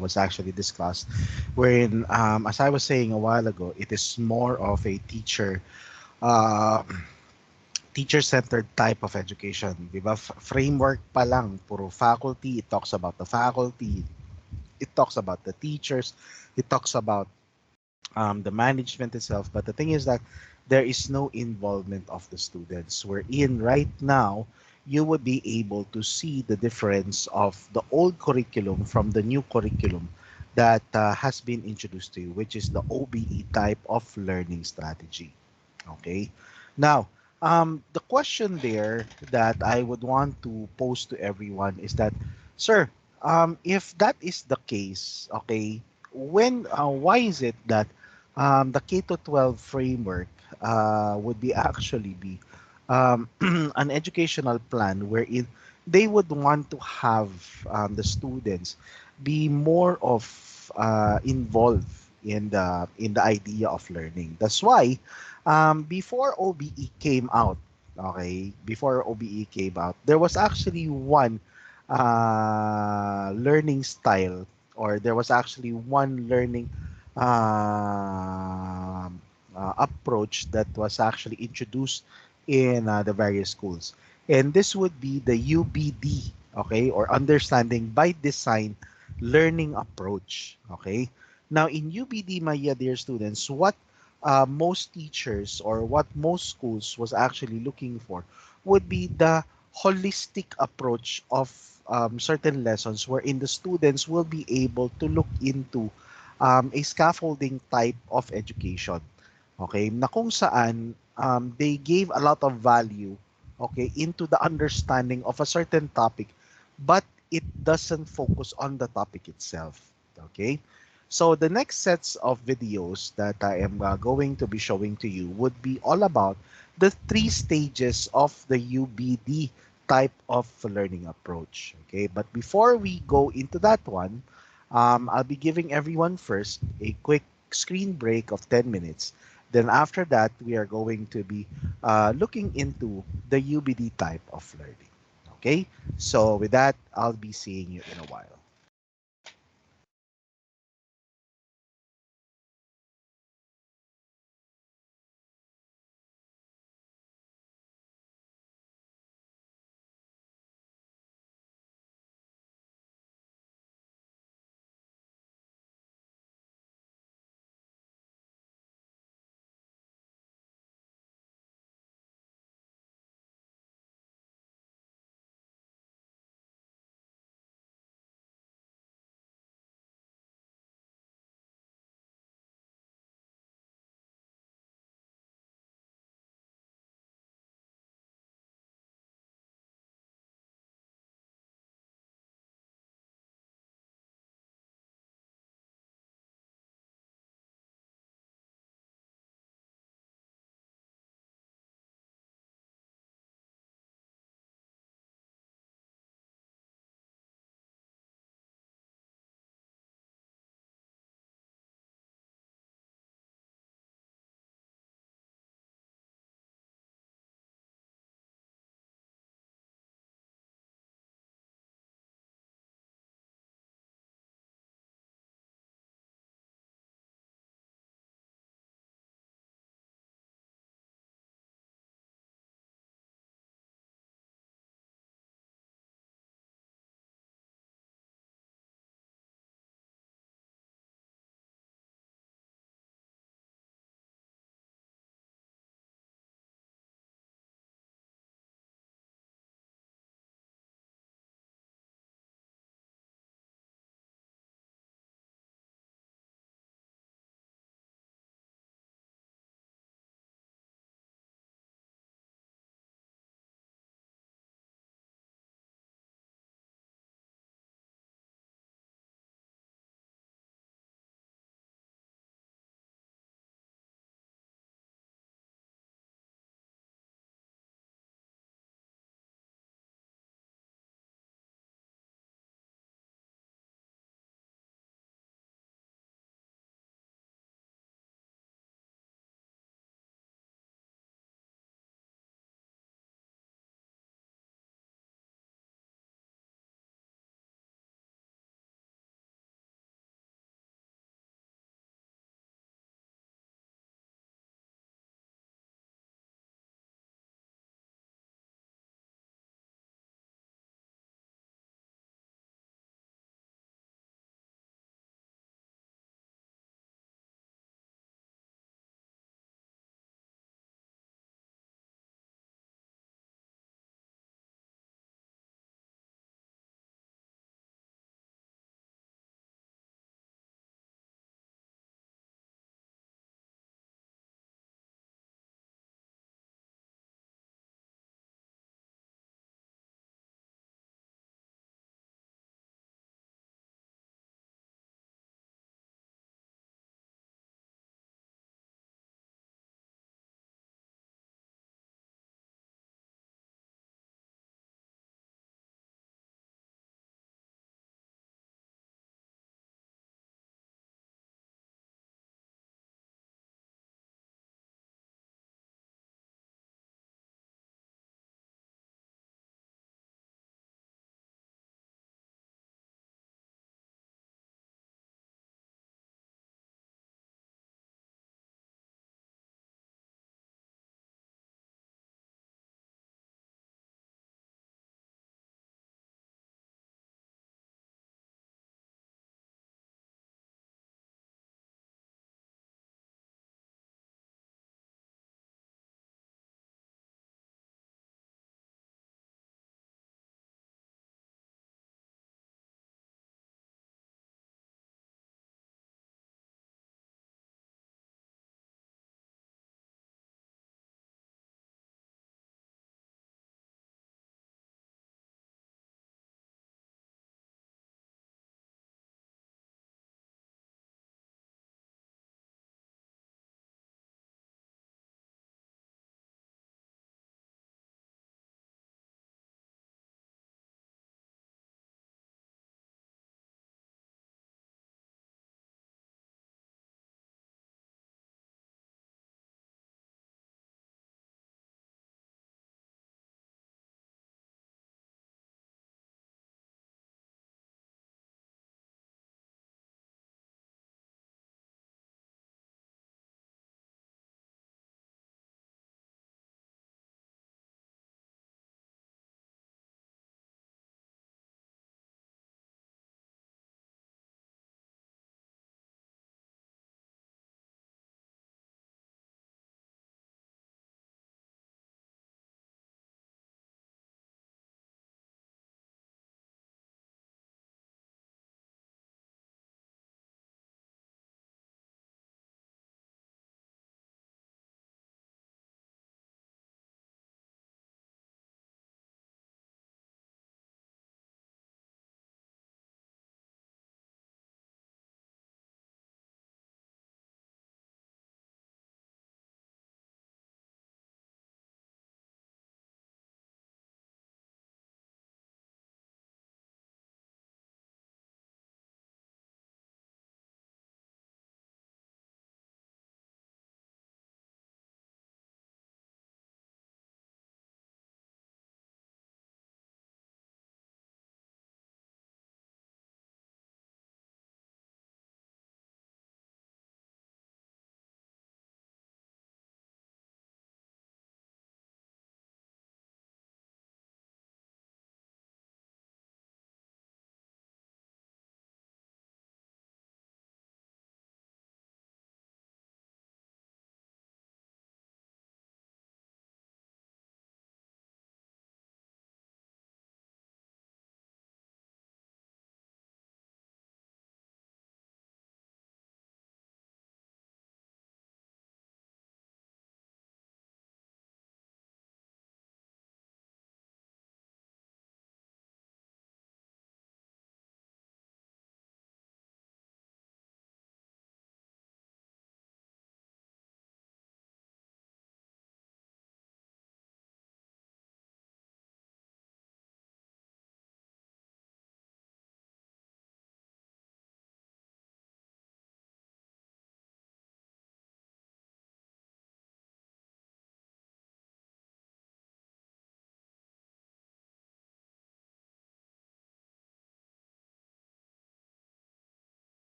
was actually discussed. Wherein, as I was saying a while ago, it is more of a uh, teacher-centered type of education. Diba? Framework pa lang, puro faculty, it talks about the faculty, it talks about the teachers, it talks about the management itself. But the thing is that there is no involvement of the students. We're in right now, you would be able to see the difference of the old curriculum from the new curriculum that has been introduced to you, which is the OBE type of learning strategy. Okay. Now, the question there that I would want to pose to everyone is that, sir, if that is the case, okay, why is it that the K to 12 framework would be actually be an educational plan wherein they would want to have the students be more of involved in the idea of learning. That's why before OBE came out, okay, before OBE came out, there was actually one learning style, or there was actually one learning approach that was actually introduced in the various schools. And this would be the UBD, okay, or Understanding by Design Learning Approach, okay. Now, in UBD, my dear students, what most teachers or what most schools was actually looking for would be the holistic approach of certain lessons wherein the students will be able to look into a scaffolding type of education. Okay, na kung saan they gave a lot of value, okay, into the understanding of a certain topic, but it doesn't focus on the topic itself. Okay, so the next sets of videos that I am going to be showing to you would be all about the three stages of the UBD type of learning approach. Okay, but before we go into that one, I'll be giving everyone first a quick screen break of 10 minutes. Then after that, we are going to be looking into the UBD type of learning. Okay, so with that, I'll be seeing you in a while.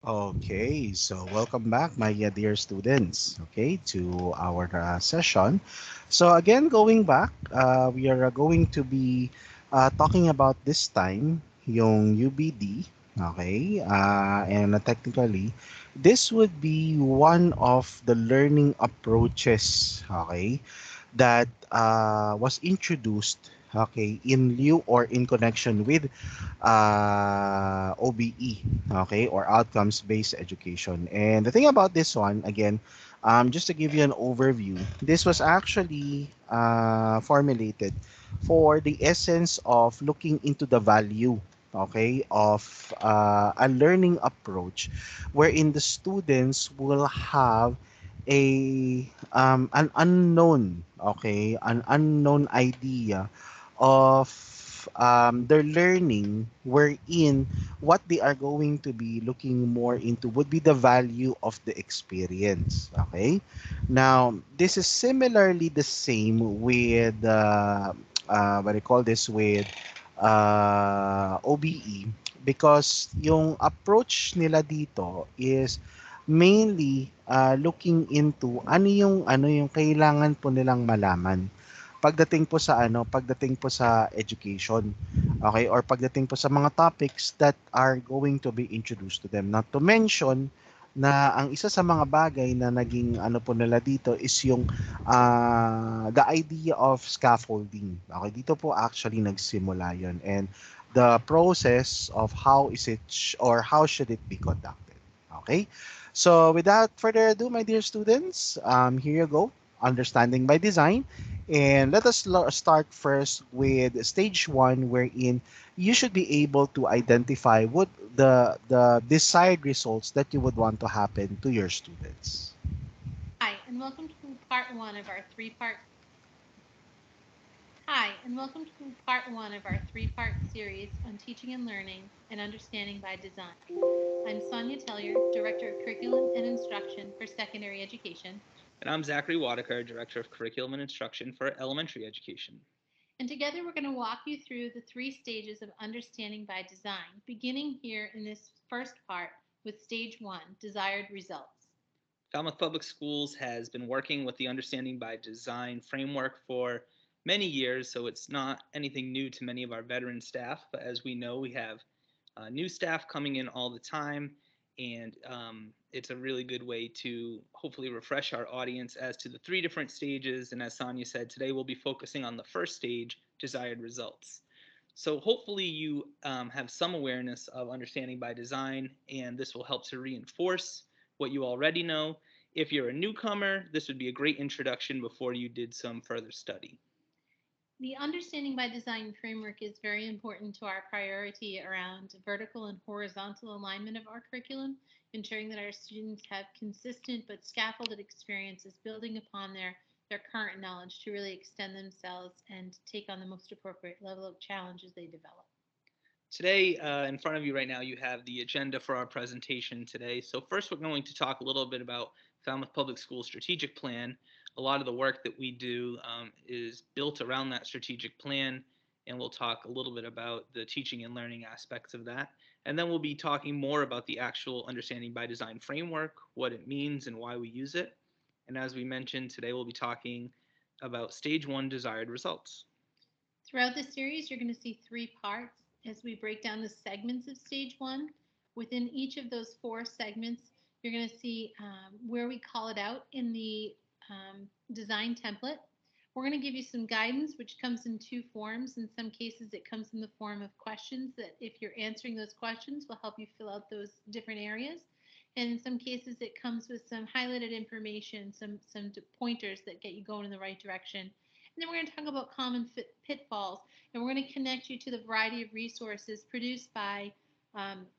Okay, so welcome back, my dear students, okay, to our session. So again, going back, we are going to be talking about this time yung UBD, okay, and technically, this would be one of the learning approaches, okay, that was introduced, okay, in lieu or in connection with OBE, okay, or outcomes based education. And the thing about this one, again, just to give you an overview, this was actually formulated for the essence of looking into the value, okay, of a learning approach wherein the students will have an unknown, okay, an unknown idea of their learning, wherein what they are going to be looking more into would be the value of the experience. Okay, now this is similarly the same with what I call this with OBE, because yung approach nila dito is mainly looking into ano yung kailangan po nilang malaman pagdating po sa pagdating po sa education. Okay? Or pagdating po sa mga topics that are going to be introduced to them. Not to mention na ang isa sa mga bagay na naging ano po nila dito is yung the idea of scaffolding. Okay, dito po actually nagsimula yon, and the process of how is it or how should it be conducted. Okay, so without further ado, my dear students, here you go, understanding by design. And let us start first with stage one, wherein you should be able to identify what the desired results that you would want to happen to your students. Hi, and welcome to part one of our three-part Hi, and welcome to part one of our three-part series on teaching and learning and understanding by design. I'm Sonia Tellier, Director of Curriculum and Instruction for Secondary Education, And I'm Zachary Wadekar, Director of Curriculum and Instruction for Elementary Education. and together we're going to walk you through the three stages of understanding by design, beginning here in this first part with stage one, desired results. Falmouth Public Schools has been working with the Understanding by Design framework for many years, so it's not anything new to many of our veteran staff. But as we know, we have new staff coming in all the time, and it's a really good way to hopefully refresh our audience as to the three different stages. And as Sonia said, today we'll be focusing on the first stage, desired results. So hopefully you have some awareness of understanding by design, and this will help to reinforce what you already know. If you're a newcomer, this would be a great introduction before you did some further study. The understanding by design framework is very important to our priority around vertical and horizontal alignment of our curriculum, ensuring that our students have consistent but scaffolded experiences building upon their current knowledge to really extend themselves and take on the most appropriate level of challenges they develop. Today, in front of you right now, you have the agenda for our presentation today. So first, we're going to talk a little bit about Falmouth Public Schools strategic plan. A lot of the work that we do is built around that strategic plan, and we'll talk a little bit about the teaching and learning aspects of that. And then we'll be talking more about the actual Understanding by Design framework, what it means and why we use it. And as we mentioned, today we'll be talking about stage one, desired results. Throughout this series, you're going to see three parts as we break down the segments of stage one. Within each of those four segments, you're going to see where we call it out in the design template. We're going to give you some guidance, which comes in two forms. In some cases, it comes in the form of questions that, if you're answering those questions, will help you fill out those different areas. And in some cases, it comes with some highlighted information, some pointers that get you going in the right direction. And then we're going to talk about common pitfalls, and we're going to connect you to the variety of resources produced by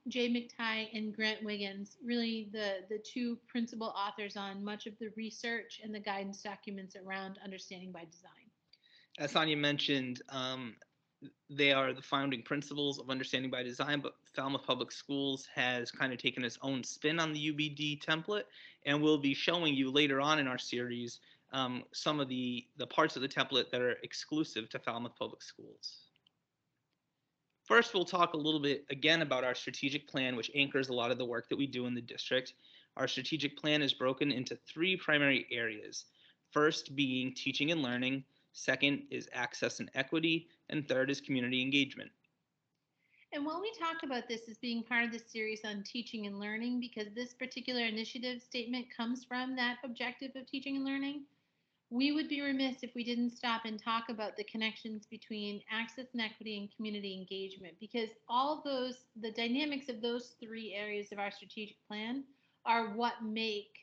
Jay McTighe and Grant Wiggins, really the two principal authors on much of the research and the guidance documents around understanding by design. As Sonia mentioned, they are the founding principles of understanding by design, but Falmouth Public Schools has kind of taken its own spin on the UBD template, and we'll be showing you later on in our series some of the parts of the template that are exclusive to Falmouth Public Schools. First, we'll talk a little bit again about our strategic plan, which anchors a lot of the work that we do in the district. Our strategic plan is broken into three primary areas. First being teaching and learning, second is access and equity, and third is community engagement. And while we talk about this as being part of the series on teaching and learning, because this particular initiative statement comes from that objective of teaching and learning, we would be remiss if we didn't stop and talk about the connections between access and equity and community engagement, because all those, the dynamics of those three areas of our strategic plan are what make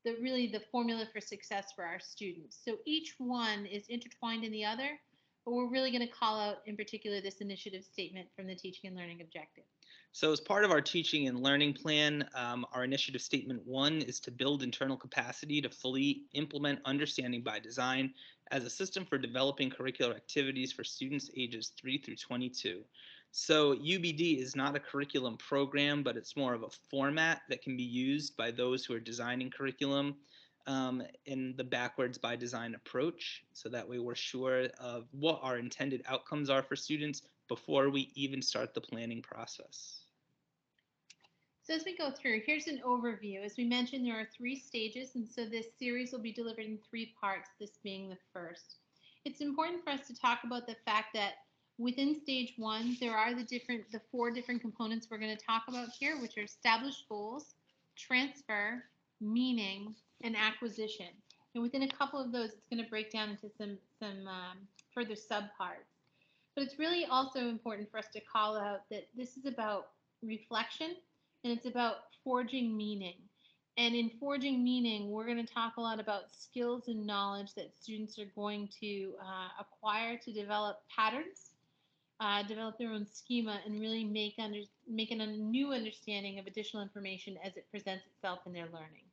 the formula for success for our students. So each one is intertwined in the other, but we're really going to call out in particular this initiative statement from the teaching and learning objective. So as part of our teaching and learning plan, our initiative statement 1 is to build internal capacity to fully implement understanding by design as a system for developing curricular activities for students ages 3 through 22. So UBD is not a curriculum program, but it's more of a format that can be used by those who are designing curriculum in the backwards by design approach. So that way we're sure of what our intended outcomes are for students before we even start the planning process. So as we go through, here's an overview. As we mentioned, there are 3 stages, and so this series will be delivered in 3 parts, this being the first. It's important for us to talk about the fact that within stage 1, there are the 4 different components we're going to talk about here, which are established goals, transfer, meaning, and acquisition. And within a couple of those, it's going to break down into some further subparts. But it's really also important for us to call out that this is about reflection, and it's about forging meaning. And in forging meaning, we're going to talk a lot about skills and knowledge that students are going to acquire to develop patterns, develop their own schema, and really make a new understanding of additional information as it presents itself in their learning.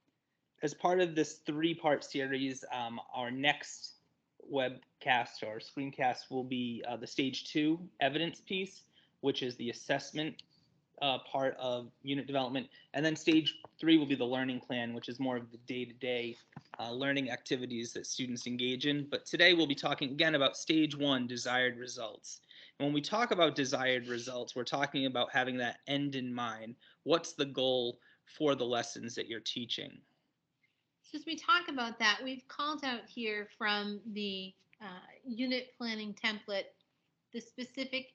As part of this 3-part series, our next webcast or screencast will be the stage 2 evidence piece, which is the assessment part of unit development. And then stage 3 will be the learning plan, which is more of the day-to-day learning activities that students engage in. But today we'll be talking again about stage 1, desired results. And when we talk about desired results, we're talking about having that end in mind. What's the goal for the lessons that you're teaching? So as we talk about that, we've called out here from the unit planning template the specific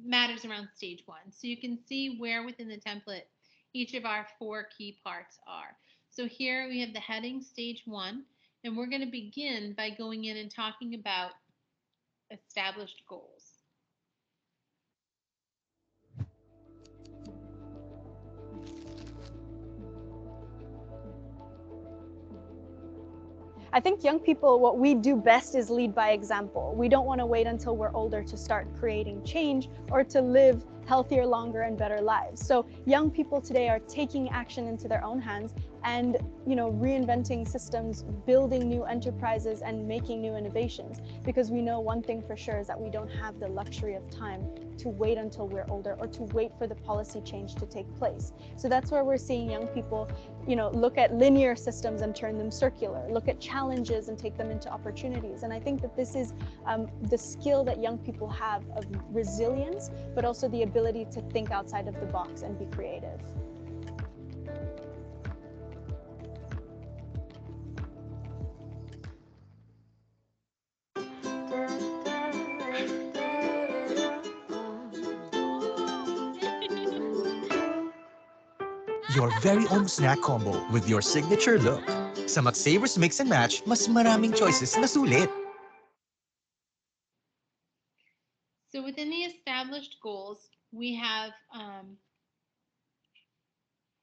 matters around stage 1. So you can see where within the template each of our 4 key parts are. So here we have the heading stage 1, and we're going to begin by going in and talking about established goals. I think young people, what we do best is lead by example. We don't want to wait until we're older to start creating change or to live healthier, longer, and better lives. So young people today are taking action into their own hands and, reinventing systems, building new enterprises, and making new innovations. Because we know one thing for sure is that we don't have the luxury of time to wait until we're older or to wait for the policy change to take place. So that's where we're seeing young people, look at linear systems and turn them circular, look at challenges and take them into opportunities. And I think that this is the skill that young people have of resilience, but also the ability to think outside of the box and be creative. Your very own snack combo with your signature look. Sa McSavers Mix and Match, mas maraming choices na sulit. So within the established goals, we have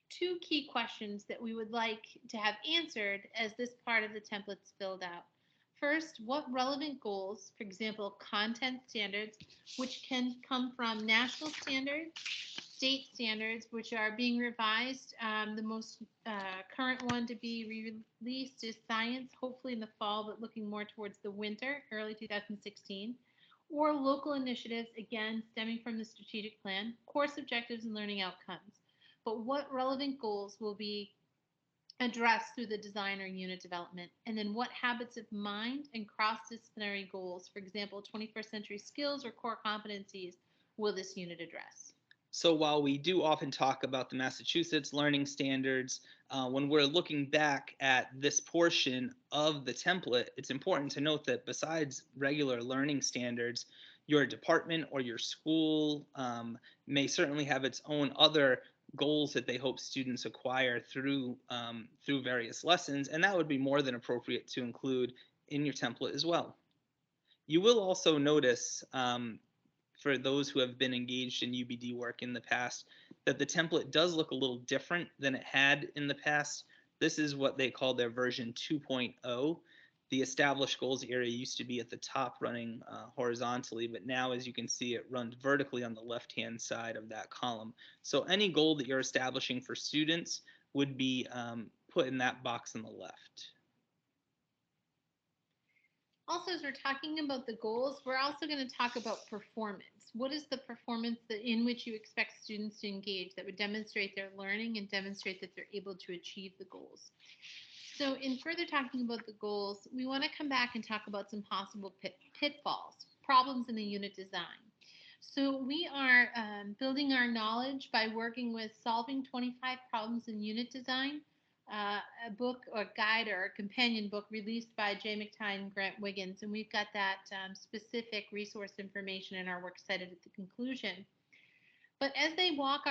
2 key questions that we would like to have answered as this part of the template's filled out. First, what relevant goals, for example, content standards, which can come from national standards, state standards, which are being revised. The most current one to be released is science, hopefully in the fall, but looking more towards the winter, early 2016. Or local initiatives, again, stemming from the strategic plan, course objectives and learning outcomes. But what relevant goals will be addressed through the design or unit development? And then what habits of mind and cross-disciplinary goals, for example, 21st century skills or core competencies, will this unit address? So while we do often talk about the Massachusetts learning standards, when we're looking back at this portion of the template, it's important to note that besides regular learning standards, your department or your school may certainly have its own other goals that they hope students acquire through various lessons, and that would be more than appropriate to include in your template as well. You will also notice for those who have been engaged in UBD work in the past, that the template does look a little different than it had in the past. This is what they call their version 2.0. The established goals area used to be at the top running horizontally, but now as you can see, it runs vertically on the left-hand side of that column. So any goal that you're establishing for students would be put in that box on the left. Also, as we're talking about the goals, we're also going to talk about performance. What is the performance in which you expect students to engage that would demonstrate their learning and demonstrate that they're able to achieve the goals? So in further talking about the goals, we want to come back and talk about some possible pitfalls, problems in the unit design. So we are building our knowledge by working with Solving 25 Problems in Unit Design, a book or guide or a companion book released by Jay McTighe and Grant Wiggins. And we've got that specific resource information in our works cited at the conclusion. But as they walk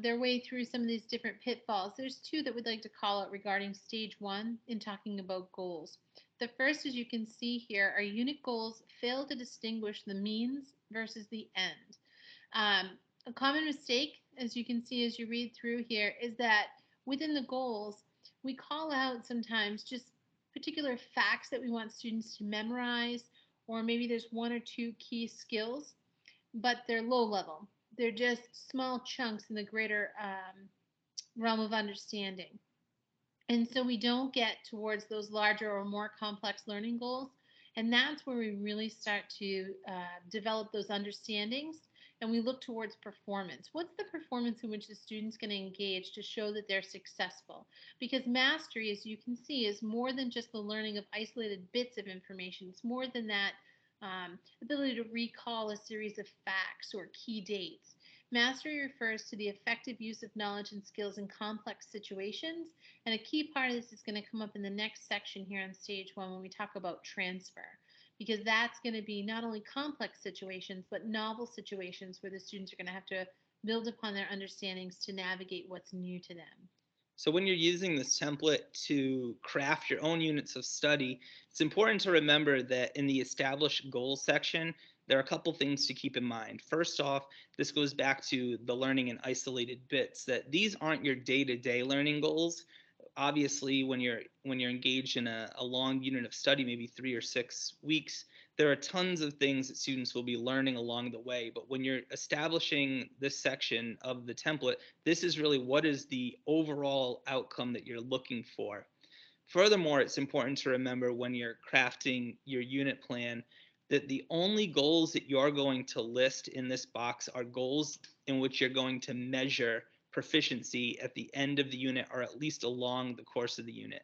their way through some of these different pitfalls, there's two that we'd like to call out regarding stage one in talking about goals. The first, as you can see here, are unit goals fail to distinguish the means versus the end. A common mistake, as you can see as you read through here, is that within the goals, we call out sometimes just particular facts that we want students to memorize, or maybe there's one or two key skills, but they're low level. They're just small chunks in the greater realm of understanding. And so we don't get towards those larger or more complex learning goals. And that's where we really start to develop those understandings and we look towards performance. What's the performance in which the student's going to engage to show that they're successful? Because mastery, as you can see, is more than just the learning of isolated bits of information. It's more than that ability to recall a series of facts or key dates. Mastery refers to the effective use of knowledge and skills in complex situations. And a key part of this is going to come up in the next section here on stage one when we talk about transfer, because that's going to be not only complex situations, but novel situations where the students are going to have to build upon their understandings to navigate what's new to them. So when you're using this template to craft your own units of study, it's important to remember that in the established goals section, there are a couple things to keep in mind. First off, this goes back to the learning in isolated bits, that these aren't your day-to-day learning goals. Obviously, when you're engaged in a long unit of study, maybe 3 or 6 weeks, there are tons of things that students will be learning along the way. But when you're establishing this section of the template, this is really what is the overall outcome that you're looking for. Furthermore, it's important to remember when you're crafting your unit plan that the only goals that you're going to list in this box are goals in which you're going to measure proficiency at the end of the unit or at least along the course of the unit.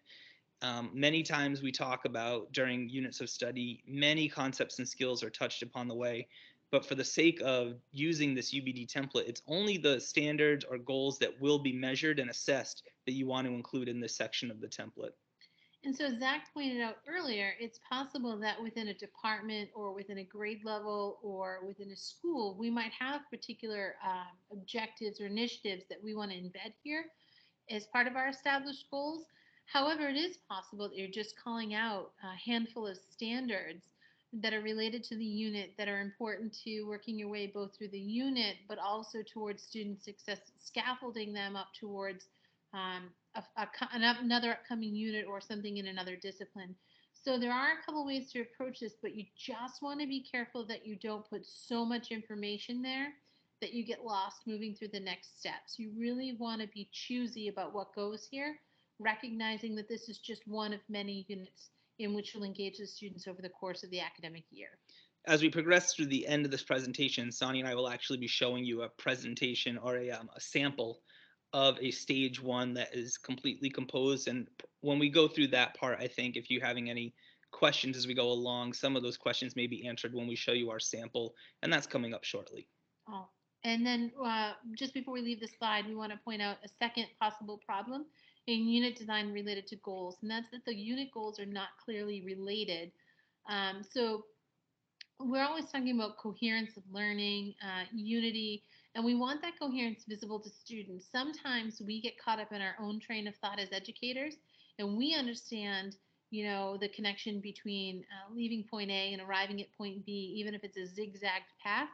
Many times we talk about during units of study, many concepts and skills are touched upon the way, but for the sake of using this UBD template, it's only the standards or goals that will be measured and assessed that you want to include in this section of the template. And so Zach pointed out earlier, it's possible that within a department or within a grade level or within a school, we might have particular objectives or initiatives that we want to embed here as part of our established goals. However, it is possible that you're just calling out a handful of standards that are related to the unit that are important to working your way both through the unit, but also towards student success, scaffolding them up towards another upcoming unit or something in another discipline. So there are a couple ways to approach this, but you just want to be careful that you don't put so much information there that you get lost moving through the next steps. You really want to be choosy about what goes here, recognizing that this is just one of many units in which you'll engage the students over the course of the academic year. As we progress through the end of this presentation, Sonny and I will actually be showing you a presentation or a sample of a stage one that is completely composed. And when we go through that part, I think if you're having any questions as we go along, some of those questions may be answered when we show you our sample, and that's coming up shortly. Oh, and then just before we leave the slide, we want to point out a second possible problem in unit design related to goals, and that's that the unit goals are not clearly related. So we're always talking about coherence of learning, unity, and we want that coherence visible to students. Sometimes we get caught up in our own train of thought as educators, and we understand, the connection between leaving point A and arriving at point B, even if it's a zigzagged path.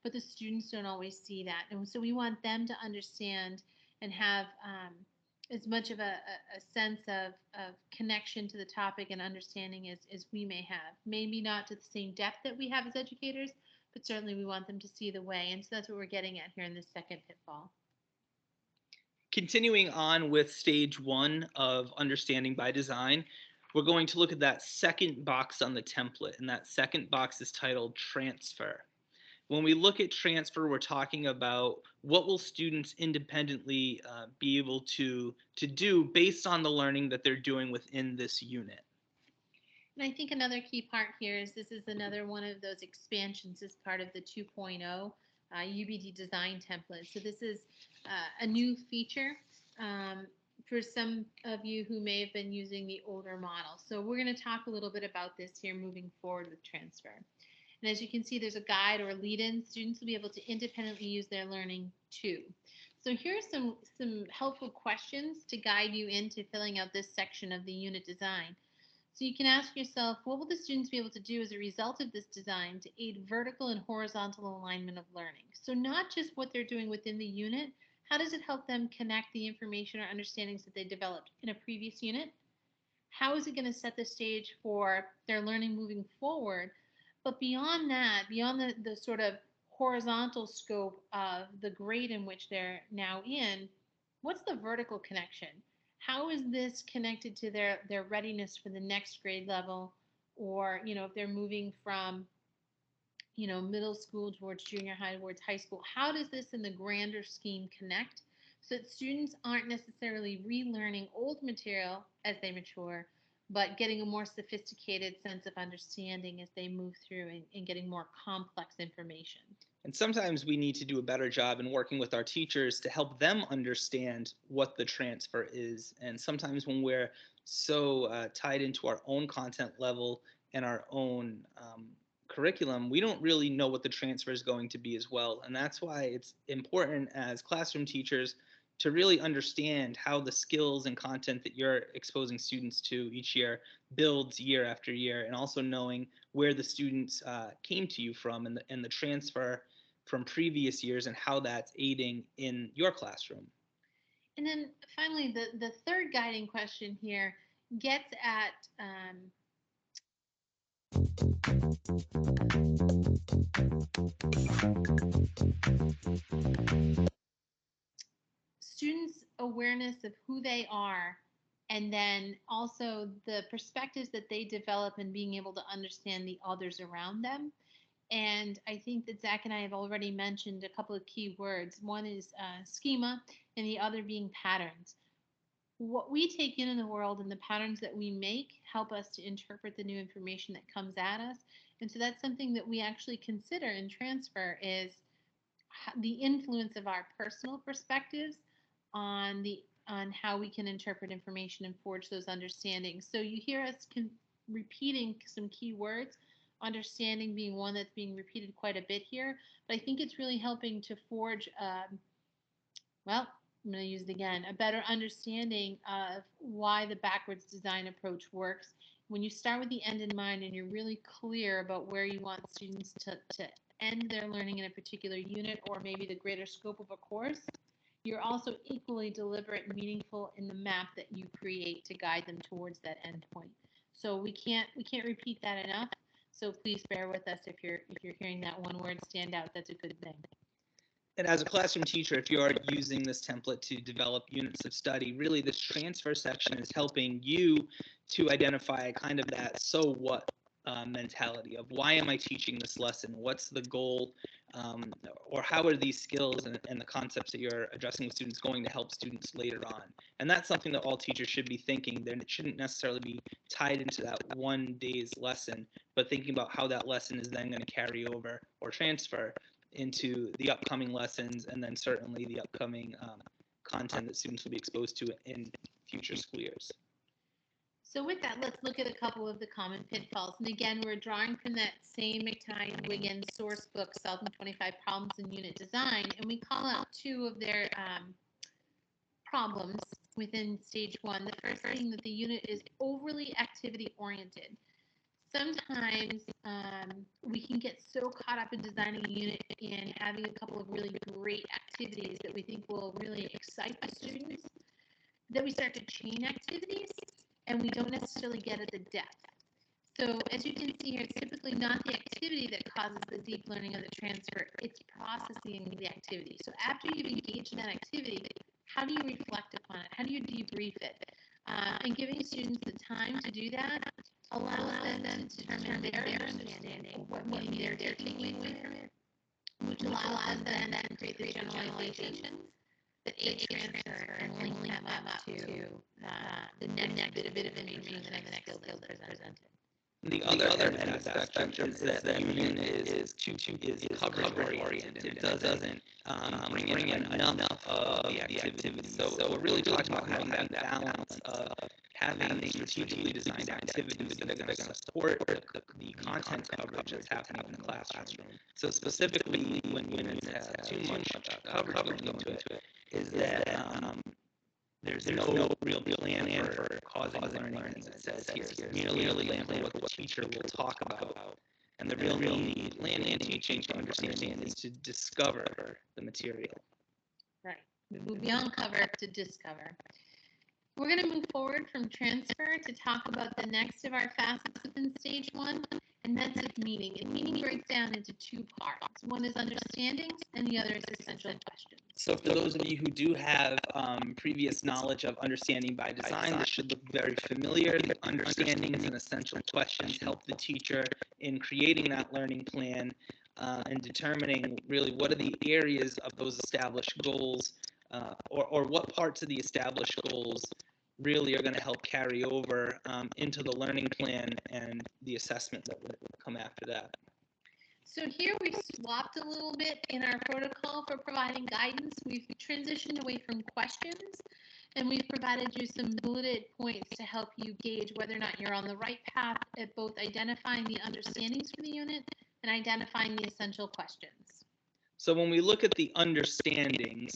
But the students don't always see that, and so we want them to understand and have as much of a sense of connection to the topic and understanding as we may have. Maybe not to the same depth that we have as educators, but certainly we want them to see the way. And so that's what we're getting at here in this second pitfall. Continuing on with stage one of understanding by design, we're going to look at that second box on the template, and that second box is titled transfer. When we look at transfer, we're talking about what will students independently be able to do based on the learning that they're doing within this unit. And I think another key part here is this is another one of those expansions as part of the 2.0 UBD design template. So this is a new feature for some of you who may have been using the older model. So we're going to talk a little bit about this here moving forward with transfer. And as you can see, there's a guide or a lead-in. Students will be able to independently use their learning too. So here are some helpful questions to guide you into filling out this section of the unit design. So you can ask yourself, what will the students be able to do as a result of this design to aid vertical and horizontal alignment of learning? So not just what they're doing within the unit, how does it help them connect the information or understandings that they developed in a previous unit? How is it going to set the stage for their learning moving forward? But beyond that, beyond the sort of horizontal scope of the grade in which they're now in, what's the vertical connection? How is this connected to their readiness for the next grade level? Or, if they're moving from, middle school towards junior high, towards high school, how does this in the grander scheme connect so that students aren't necessarily relearning old material as they mature, but getting a more sophisticated sense of understanding as they move through and getting more complex information? And sometimes we need to do a better job in working with our teachers to help them understand what the transfer is. And sometimes when we're so tied into our own content level and our own curriculum, we don't really know what the transfer is going to be as well. And that's why it's important as classroom teachers to really understand how the skills and content that you're exposing students to each year builds year after year, and also knowing where the students came to you from and the transfer from previous years and how that's aiding in your classroom. And then finally, the third guiding question here gets at students' awareness of who they are, and then also the perspectives that they develop and being able to understand the others around them. And I think that Zach and I have already mentioned a couple of key words. One is schema, and the other being patterns. What we take in the world and the patterns that we make help us to interpret the new information that comes at us. And so that's something that we actually consider in transfer is the influence of our personal perspectives on how we can interpret information and forge those understandings. So you hear us repeating some key words, understanding being one that's being repeated quite a bit here, but I think it's really helping to forge well, I'm going to use it again, a better understanding of why the backwards design approach works. When you start with the end in mind and you're really clear about where you want students to end their learning in a particular unit or maybe the greater scope of a course, you're also equally deliberate and meaningful in the map that you create to guide them towards that end point. So we can't repeat that enough. So please bear with us if you're hearing that one word stand out. That's a good thing. And as a classroom teacher, if you are using this template to develop units of study, really this transfer section is helping you to identify kind of that so what mentality of why am I teaching this lesson? What's the goal? Or how are these skills and the concepts that you're addressing with students going to help students later on? And that's something that all teachers should be thinking. Then it shouldn't necessarily be tied into that one day's lesson, but thinking about how that lesson is then going to carry over or transfer into the upcoming lessons, and then certainly the upcoming content that students will be exposed to in future school years. So with that, let's look at a couple of the common pitfalls. And again, we're drawing from that same McTighe Wiggins source book, Solving 25 Problems in Unit Design, and we call out two of their problems within stage one. The first being that the unit is overly activity oriented. Sometimes we can get so caught up in designing a unit and having a couple of really great activities that we think will really excite the students that we start to chain activities and we don't necessarily get at the depth. So as you can see here, it's typically not the activity that causes the deep learning of the transfer, it's processing the activity. So after you've engaged in that activity, how do you reflect upon it? How do you debrief it? And giving students the time to do that allows them to determine their understanding of what meaning they're taking away from it, which allows them then to create the generalizations that aid transfer and link them up to the next bit of information and the next skill that's presented. The other aspect is that the unit is coverage oriented. It doesn't bring in enough of the activity. So we're really talking about having that balance of having strategically designed activities that are going to support the content coverage that's happening in the classroom. So specifically, when units have too much coverage going into it, is that there's no real plan for causing learning, as it says here. It's merely a plan for what the teacher will talk about. And the real need, plan and teaching to understand, is to discover the material. Right. We move beyond cover to discover. We're going to move forward from transfer to talk about the next of our facets within stage one, and that's of meaning. And meaning breaks down into two parts. One is understandings, and the other is essential questions. So for those of you who do have previous knowledge of understanding by design, this should look very familiar. The understandings and essential questions help the teacher in creating that learning plan and determining really what are the areas of those established goals or what parts of the established goals really are going to help carry over into the learning plan and the assessment that would come after that. So here we've swapped a little bit in our protocol for providing guidance. We've transitioned away from questions, and we've provided you some bulleted points to help you gauge whether or not you're on the right path at both identifying the understandings for the unit and identifying the essential questions. So when we look at the understandings,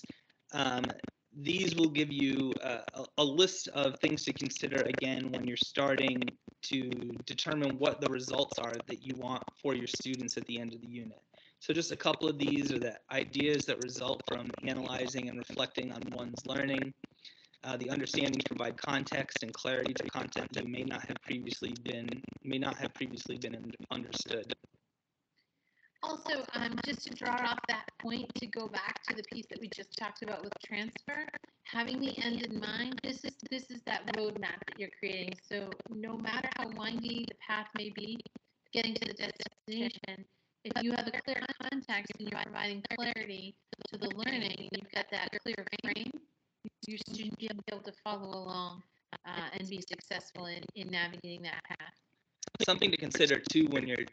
these will give you a list of things to consider again when you're starting to determine what the results are that you want for your students at the end of the unit. So just a couple of these are the ideas that result from analyzing and reflecting on one's learning. The understandings provide context and clarity to content that may not have previously been understood. Also, just to draw off that point, to go back to the piece that we just talked about with transfer, having the end in mind, this is that roadmap that you're creating. So no matter how windy the path may be, getting to the destination, if you have a clear context and you're providing clarity to the learning, and you've got that clear frame, your student will be able to follow along and be successful in navigating that path. Something to consider too when you're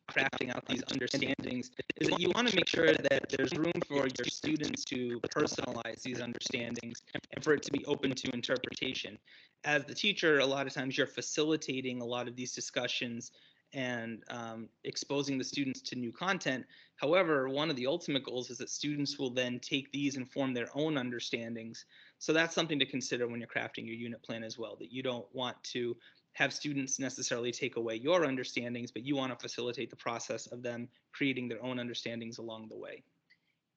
crafting out these understandings is that you want to make sure that there's room for your students to personalize these understandings and for it to be open to interpretation. As the teacher, a lot of times you're facilitating a lot of these discussions and exposing the students to new content. However, one of the ultimate goals is that students will then take these and form their own understandings. So that's something to consider when you're crafting your unit plan as well, that you don't want to have students necessarily take away your understandings, but you want to facilitate the process of them creating their own understandings along the way.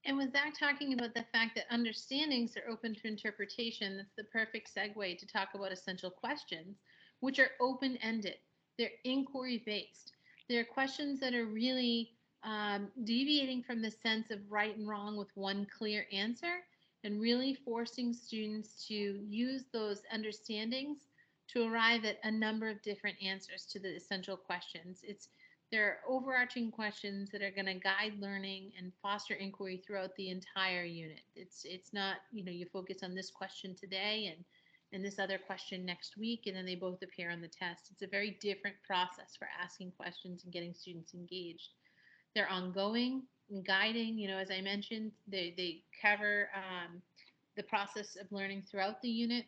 And with Zach talking about the fact that understandings are open to interpretation, that's the perfect segue to talk about essential questions, which are open-ended. They're inquiry-based. They're questions that are really deviating from the sense of right and wrong with one clear answer and really forcing students to use those understandings to arrive at a number of different answers to the essential questions. There are overarching questions that are going to guide learning and foster inquiry throughout the entire unit. It's not, you focus on this question today and this other question next week, and then they both appear on the test. It's a very different process for asking questions and getting students engaged. They're ongoing, and guiding. As I mentioned, they cover the process of learning throughout the unit.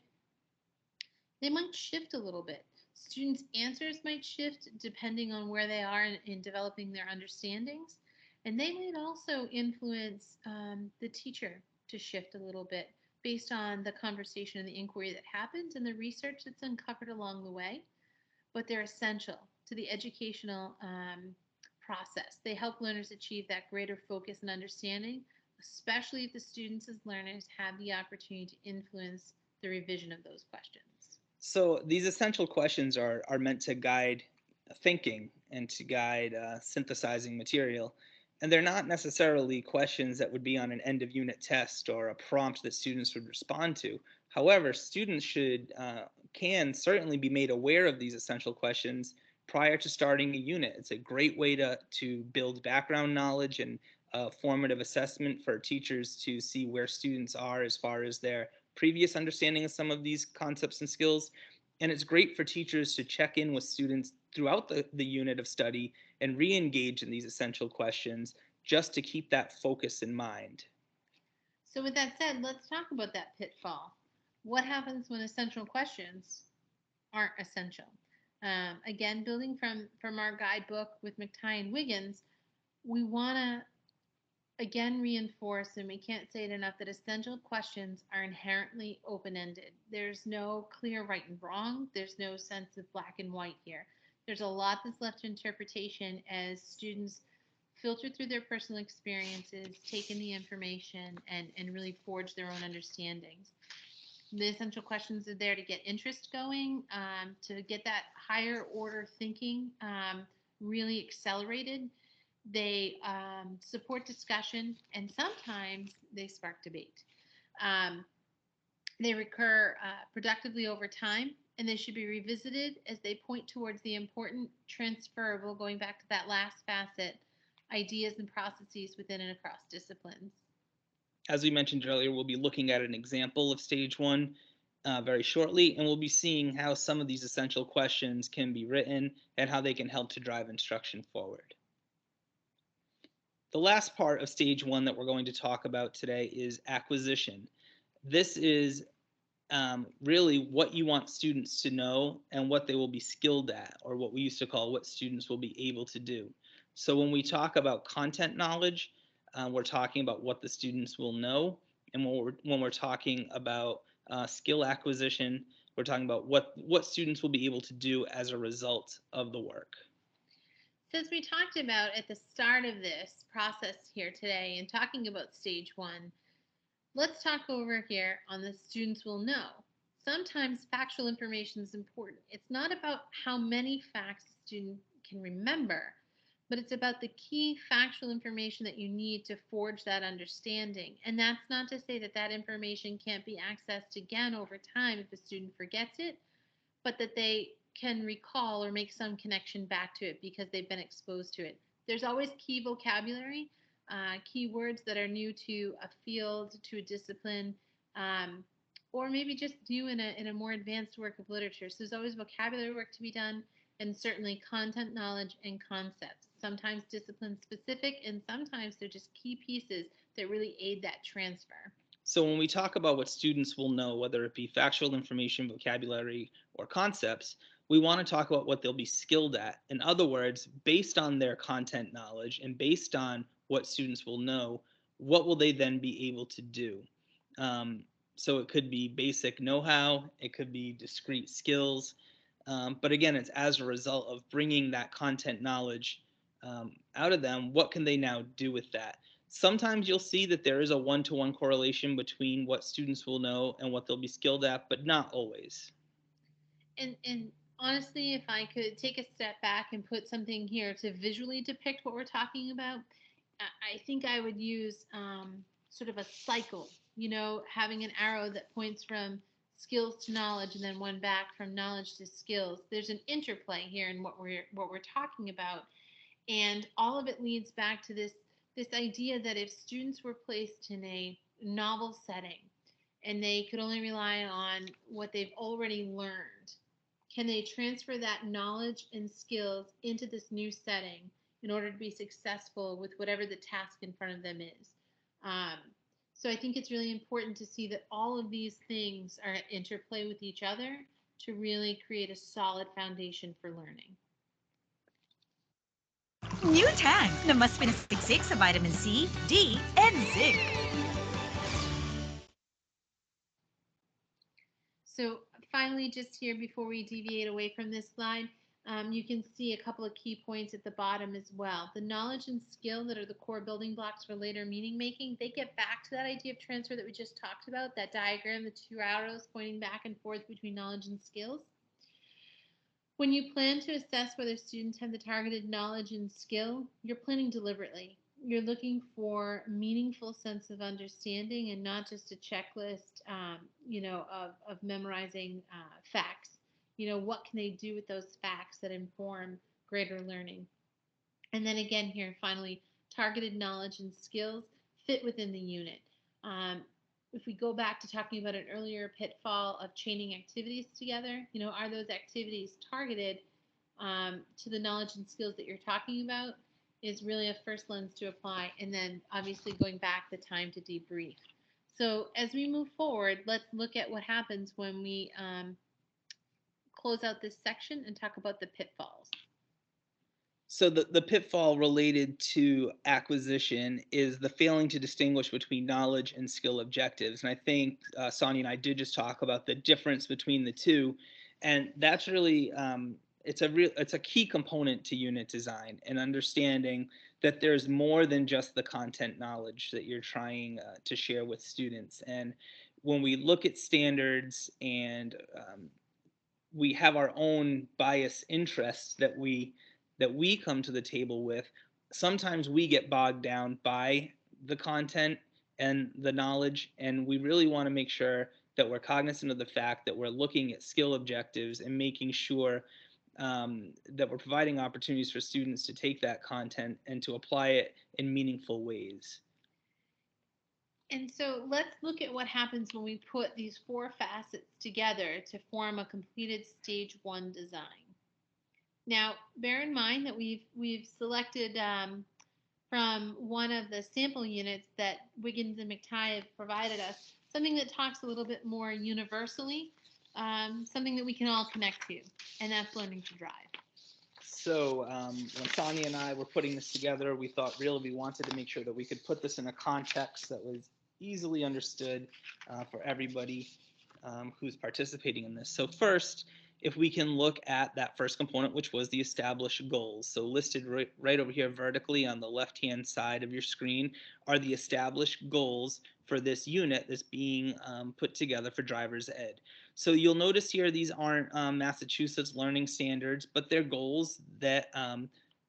They might shift a little bit. Students' answers might shift depending on where they are in developing their understandings. And they might also influence the teacher to shift a little bit based on the conversation and the inquiry that happens and the research that's uncovered along the way. But they're essential to the educational process. They help learners achieve that greater focus and understanding, especially if the students as learners have the opportunity to influence the revision of those questions. So these essential questions are meant to guide thinking and to guide synthesizing material. And they're not necessarily questions that would be on an end of unit test or a prompt that students would respond to. However, students can certainly be made aware of these essential questions prior to starting a unit. It's a great way to build background knowledge and formative assessment for teachers to see where students are as far as their previous understanding of some of these concepts and skills. And it's great for teachers to check in with students throughout the unit of study and re-engage in these essential questions just to keep that focus in mind. So with that said, let's talk about that pitfall. What happens when essential questions aren't essential? Again, building from our guidebook with McTighe and Wiggins, we want to again reinforce, and we can't say it enough, that essential questions are inherently open-ended. There's no clear right and wrong. There's no sense of black and white here. There's a lot that's left to interpretation as students filter through their personal experiences, take in the information, and really forge their own understandings. The essential questions are there to get interest going, to get that higher order thinking really accelerated. They support discussion, and sometimes they spark debate. Um, they recur productively over time, and they should be revisited as they point towards the important transferable, going back to that last facet, ideas and processes within and across disciplines. As we mentioned earlier, we'll be looking at an example of stage one very shortly, and we'll be seeing how some of these essential questions can be written and how they can help to drive instruction forward. The last part of stage one that we're going to talk about today is acquisition. This is really what you want students to know and what they will be skilled at, or what we used to call what students will be able to do. So when we talk about content knowledge, we're talking about what the students will know. And when we're talking about skill acquisition, we're talking about what students will be able to do as a result of the work. So as we talked about at the start of this process here today and talking about stage one, let's talk over here on the students will know. Sometimes factual information is important. It's not about how many facts a student can remember, but it's about the key factual information that you need to forge that understanding. And that's not to say that that information can't be accessed again over time if a student forgets it, but that they can recall or make some connection back to it because they've been exposed to it. There's always key vocabulary, key words that are new to a field, to a discipline, or maybe just new in a more advanced work of literature. So there's always vocabulary work to be done, and certainly content knowledge and concepts. Sometimes discipline specific, and sometimes they're just key pieces that really aid that transfer. So when we talk about what students will know, whether it be factual information, vocabulary, or concepts, we want to talk about what they'll be skilled at. In other words, based on their content knowledge and based on what students will know, what will they then be able to do? So it could be basic know-how, it could be discrete skills, but again, it's as a result of bringing that content knowledge out of them, what can they now do with that? Sometimes you'll see that there is a one-to-one correlation between what students will know and what they'll be skilled at, but not always. And honestly, if I could take a step back and put something here to visually depict what we're talking about, I think I would use sort of a cycle, having an arrow that points from skills to knowledge and then one back from knowledge to skills. There's an interplay here in what we're talking about. And all of it leads back to this idea that if students were placed in a novel setting and they could only rely on what they've already learned, can they transfer that knowledge and skills into this new setting in order to be successful with whatever the task in front of them is. Um, so I think it's really important to see that all of these things are at interplay with each other to really create a solid foundation for learning. New Tang na mas pinasiksik sa vitamin C, D, and zinc. So finally, just here before we deviate away from this slide, you can see a couple of key points at the bottom as well. The knowledge and skill that are the core building blocks for later meaning making, they get back to that idea of transfer that we just talked about, that diagram, the two arrows pointing back and forth between knowledge and skills. When you plan to assess whether students have the targeted knowledge and skill, you're planning deliberately. You're looking for meaningful sense of understanding and not just a checklist, of memorizing facts. What can they do with those facts that inform greater learning? And then again here, finally, targeted knowledge and skills fit within the unit. If we go back to talking about an earlier pitfall of chaining activities together, are those activities targeted to the knowledge and skills that you're talking about is really a first lens to apply. And then obviously going back the time to debrief. So as we move forward, let's look at what happens when we close out this section and talk about the pitfalls. So the pitfall related to acquisition is the failing to distinguish between knowledge and skill objectives. And I think Sonia and I did just talk about the difference between the two. And that's really, it's a key component to unit design and understanding that there's more than just the content knowledge that you're trying to share with students. And when we look at standards and we have our own bias interests that we come to the table with, sometimes we get bogged down by the content and the knowledge, and we really want to make sure that we're cognizant of the fact that we're looking at skill objectives and making sure that we're providing opportunities for students to take that content and to apply it in meaningful ways. And so let's look at what happens when we put these four facets together to form a completed stage 1 design. Now, bear in mind that we've selected from one of the sample units that Wiggins and McTighe have provided us, something that talks a little bit more universally, something that we can all connect to, and that's learning to drive. So when Sonia and I were putting this together, we thought really we wanted to make sure that we could put this in a context that was easily understood for everybody who's participating in this. So first, if we can look at that first component, which was the established goals. So listed right over here vertically on the left-hand side of your screen are the established goals for this unit that's being put together for driver's ed. So you'll notice here these aren't Massachusetts learning standards, but they're goals that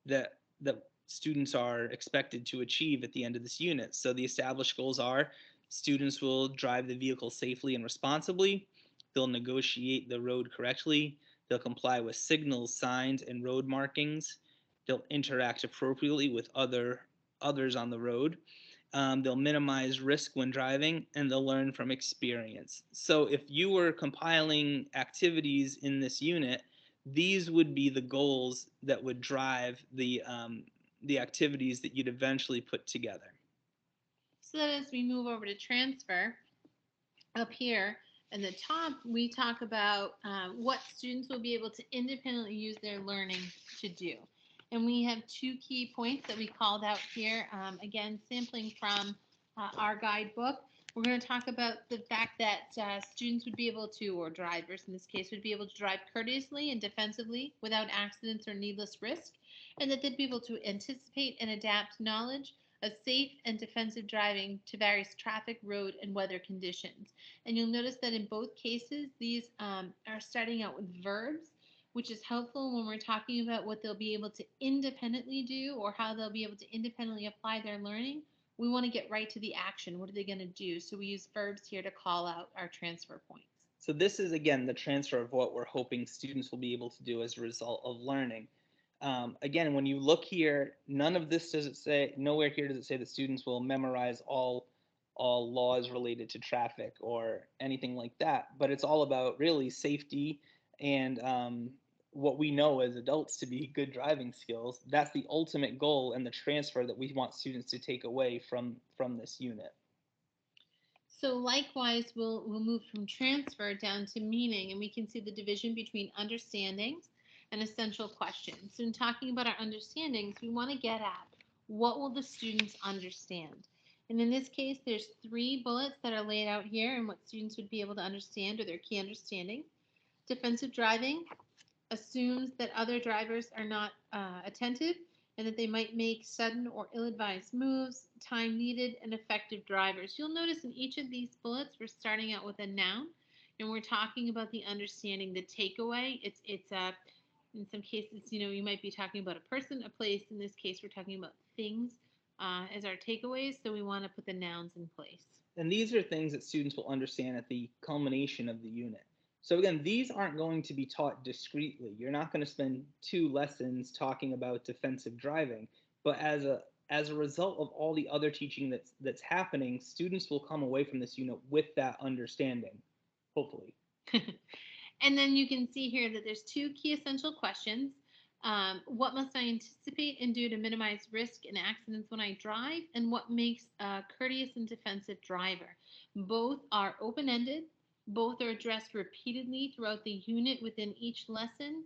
that students are expected to achieve at the end of this unit. So the established goals are students will drive the vehicle safely and responsibly, they'll negotiate the road correctly, they'll comply with signals, signs, and road markings, they'll interact appropriately with others on the road, they'll minimize risk when driving, and they'll learn from experience. So if you were compiling activities in this unit, these would be the goals that would drive the activities that you'd eventually put together. So then as we move over to transfer, up here in the top, we talk about what students will be able to independently use their learning to do. And we have two key points that we called out here. Again, sampling from our guidebook. We're going to talk about the fact that students would be able to, or drivers in this case, would be able to drive courteously and defensively without accidents or needless risk, and that they'd be able to anticipate and adapt knowledge of safe and defensive driving to various traffic, road, and weather conditions. And you'll notice that in both cases, these are starting out with verbs, which is helpful when we're talking about what they'll be able to independently do or how they'll be able to independently apply their learning. We want to get right to the action. What are they going to do? So we use verbs here to call out our transfer points. So this is, again, the transfer of what we're hoping students will be able to do as a result of learning. Again, when you look here, none of this does it say, nowhere here does it say that students will memorize all laws related to traffic or anything like that, but it's all about really safety and what we know as adults to be good driving skills. That's the ultimate goal and the transfer that we want students to take away from this unit. So likewise, we'll move from transfer down to meaning, and we can see the division between understandings and essential questions. So in talking about our understandings, we want to get at what will the students understand. And in this case, there's 3 bullets that are laid out here and what students would be able to understand or their key understanding. Defensive driving assumes that other drivers are not attentive and that they might make sudden or ill-advised moves, time needed, and effective drivers. You'll notice in each of these bullets, we're starting out with a noun, and we're talking about the understanding, the takeaway. It's in some cases, you might be talking about a person, a place. In this case, we're talking about things as our takeaways, so we want to put the nouns in place. And these are things that students will understand at the culmination of the unit. So again, these aren't going to be taught discretely. You're not going to spend 2 lessons talking about defensive driving, but as a result of all the other teaching that's happening, students will come away from this unit with that understanding, hopefully. And then you can see here that there's 2 key essential questions. What must I anticipate and do to minimize risk and accidents when I drive? And what makes a courteous and defensive driver? Both are open-ended. Both are addressed repeatedly throughout the unit within each lesson,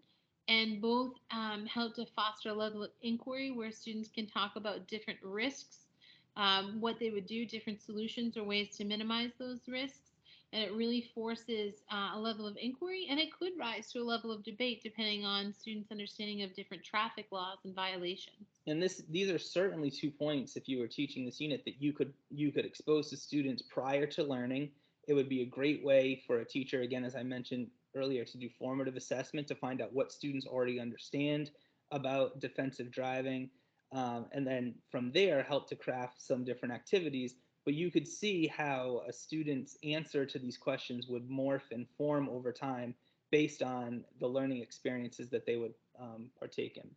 and both help to foster a level of inquiry where students can talk about different risks, what they would do, different solutions or ways to minimize those risks. And it really forces a level of inquiry, and it could rise to a level of debate depending on students' understanding of different traffic laws and violations. And these are certainly 2 points, if you were teaching this unit, that you could expose to students prior to learning. It would be a great way for a teacher, again, as I mentioned earlier, to do formative assessment to find out what students already understand about defensive driving, and then from there help to craft some different activities. But you could see how a student's answer to these questions would morph and form over time based on the learning experiences that they would partake in.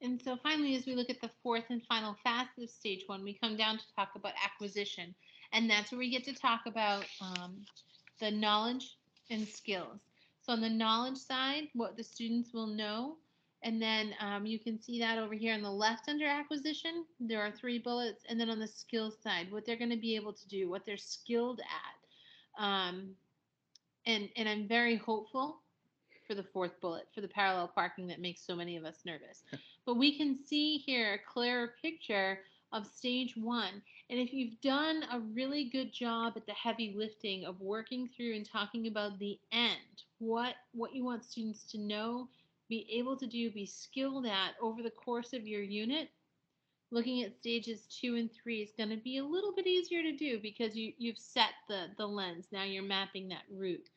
And so finally, as we look at the 4th and final facet of stage 1, we come down to talk about acquisition. And that's where we get to talk about the knowledge and skills. So on the knowledge side, what the students will know. And then you can see that over here on the left under acquisition, there are 3 bullets. And then on the skills side, what they're going to be able to do, what they're skilled at. And I'm very hopeful for the 4th bullet, for the parallel parking that makes so many of us nervous. But we can see here a clearer picture of stage 1. And if you've done a really good job at the heavy lifting of working through and talking about the end, what you want students to know, be able to do, be skilled at over the course of your unit, looking at stages 2 and 3 is going to be a little bit easier to do because you've set the lens. Now you're mapping that route.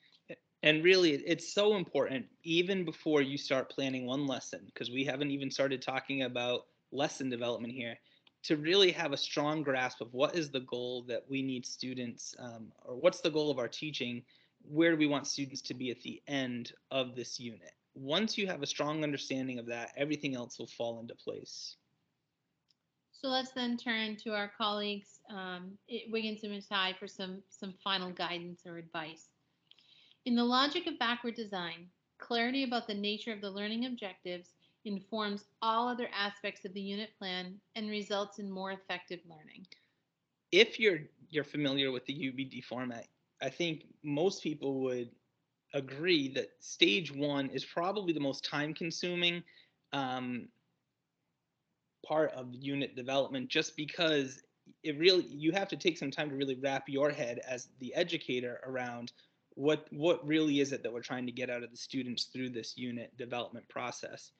And really, it's so important, even before you start planning one lesson, because we haven't even started talking about lesson development here, to really have a strong grasp of what is the goal that we need students, or what's the goal of our teaching, where do we want students to be at the end of this unit. Once you have a strong understanding of that, everything else will fall into place. So let's then turn to our colleagues, Wiggins and Matai, for some final guidance or advice. In the logic of backward design, clarity about the nature of the learning objectives informs all other aspects of the unit plan and results in more effective learning. If you're familiar with the UBD format, I think most people would agree that stage 1 is probably the most time-consuming part of unit development, just because you have to take some time to really wrap your head as the educator around what really is it that we're trying to get out of the students through this unit development process.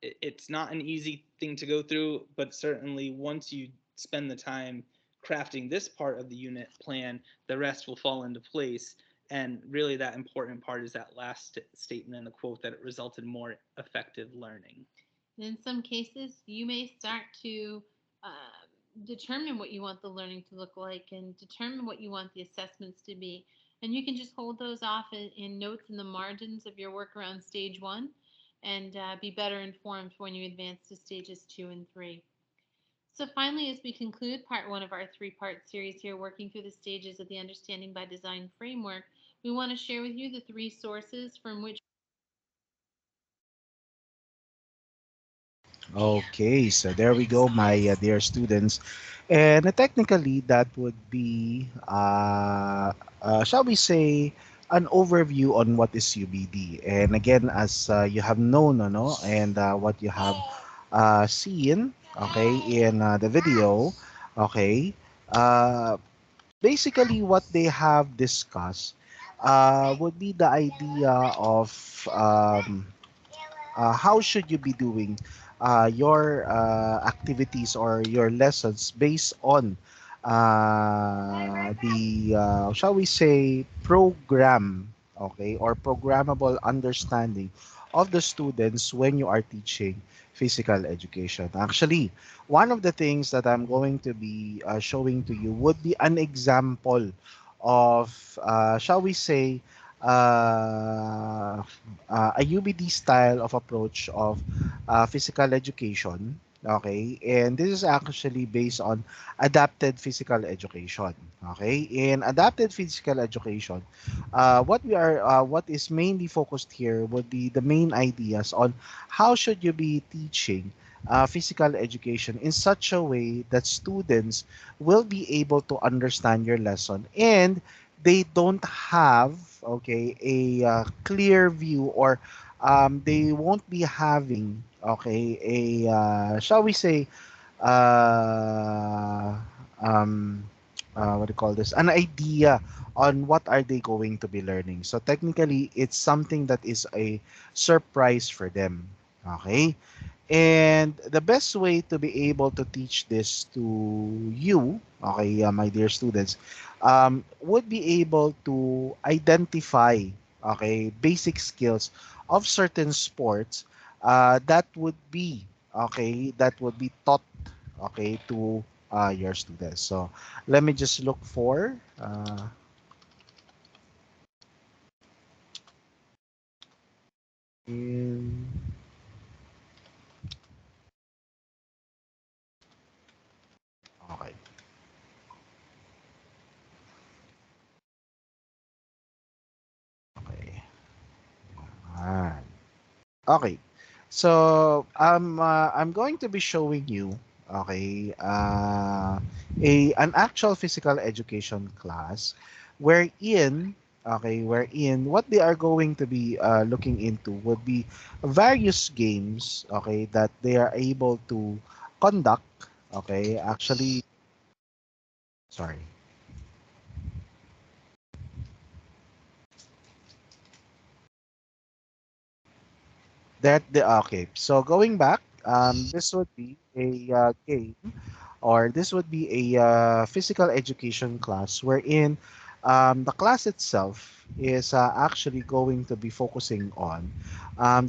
It's not an easy thing to go through, but certainly once you spend the time crafting this part of the unit plan, the rest will fall into place. And really that important part is that last statement in the quote, that it resulted in more effective learning. In some cases, you may start to determine what you want the learning to look like and determine what you want the assessments to be. And you can just hold those off in notes in the margins of your work around stage 1 and be better informed when you advance to stages 2 and 3. So finally, as we conclude part 1 of our 3-part series here, working through the stages of the Understanding by Design framework, we want to share with you the 3 sources from which Okay, so there we go, my dear students. And technically, that would be, shall we say, an overview on what is UBD. And again, as you have known, no, and what you have seen, okay, in the video, okay, uh, basically what they have discussed would be the idea of how should you be doing your activities or your lessons based on the shall we say program, okay, or programmable understanding of the students when you are teaching physical education. Actually, one of the things that I'm going to be showing to you would be an example of shall we say uh, a UBD style of approach of physical education. Okay, and this is actually based on adapted physical education. Okay, in adapted physical education, what is mainly focused here would be the main ideas on how should you be teaching physical education in such a way that students will be able to understand your lesson and they don't have okay a clear view or they won't be having okay a shall we say uh, um, what do you call this, an idea on what are they going to be learning. So technically it's something that is a surprise for them. Okay, and the best way to be able to teach this to you, okay, my dear students, would be able to identify, okay, basic skills of certain sports that would be, okay, that would be taught, okay, to your students. So let me just look for, in, okay, okay. Ah. Okay. So I'm going to be showing you okay a an actual physical education class wherein wherein what they are going to be looking into would be various games okay that they are able to conduct okay actually sorry that the okay so going back this would be a game or this would be a physical education class wherein the class itself is actually going to be focusing on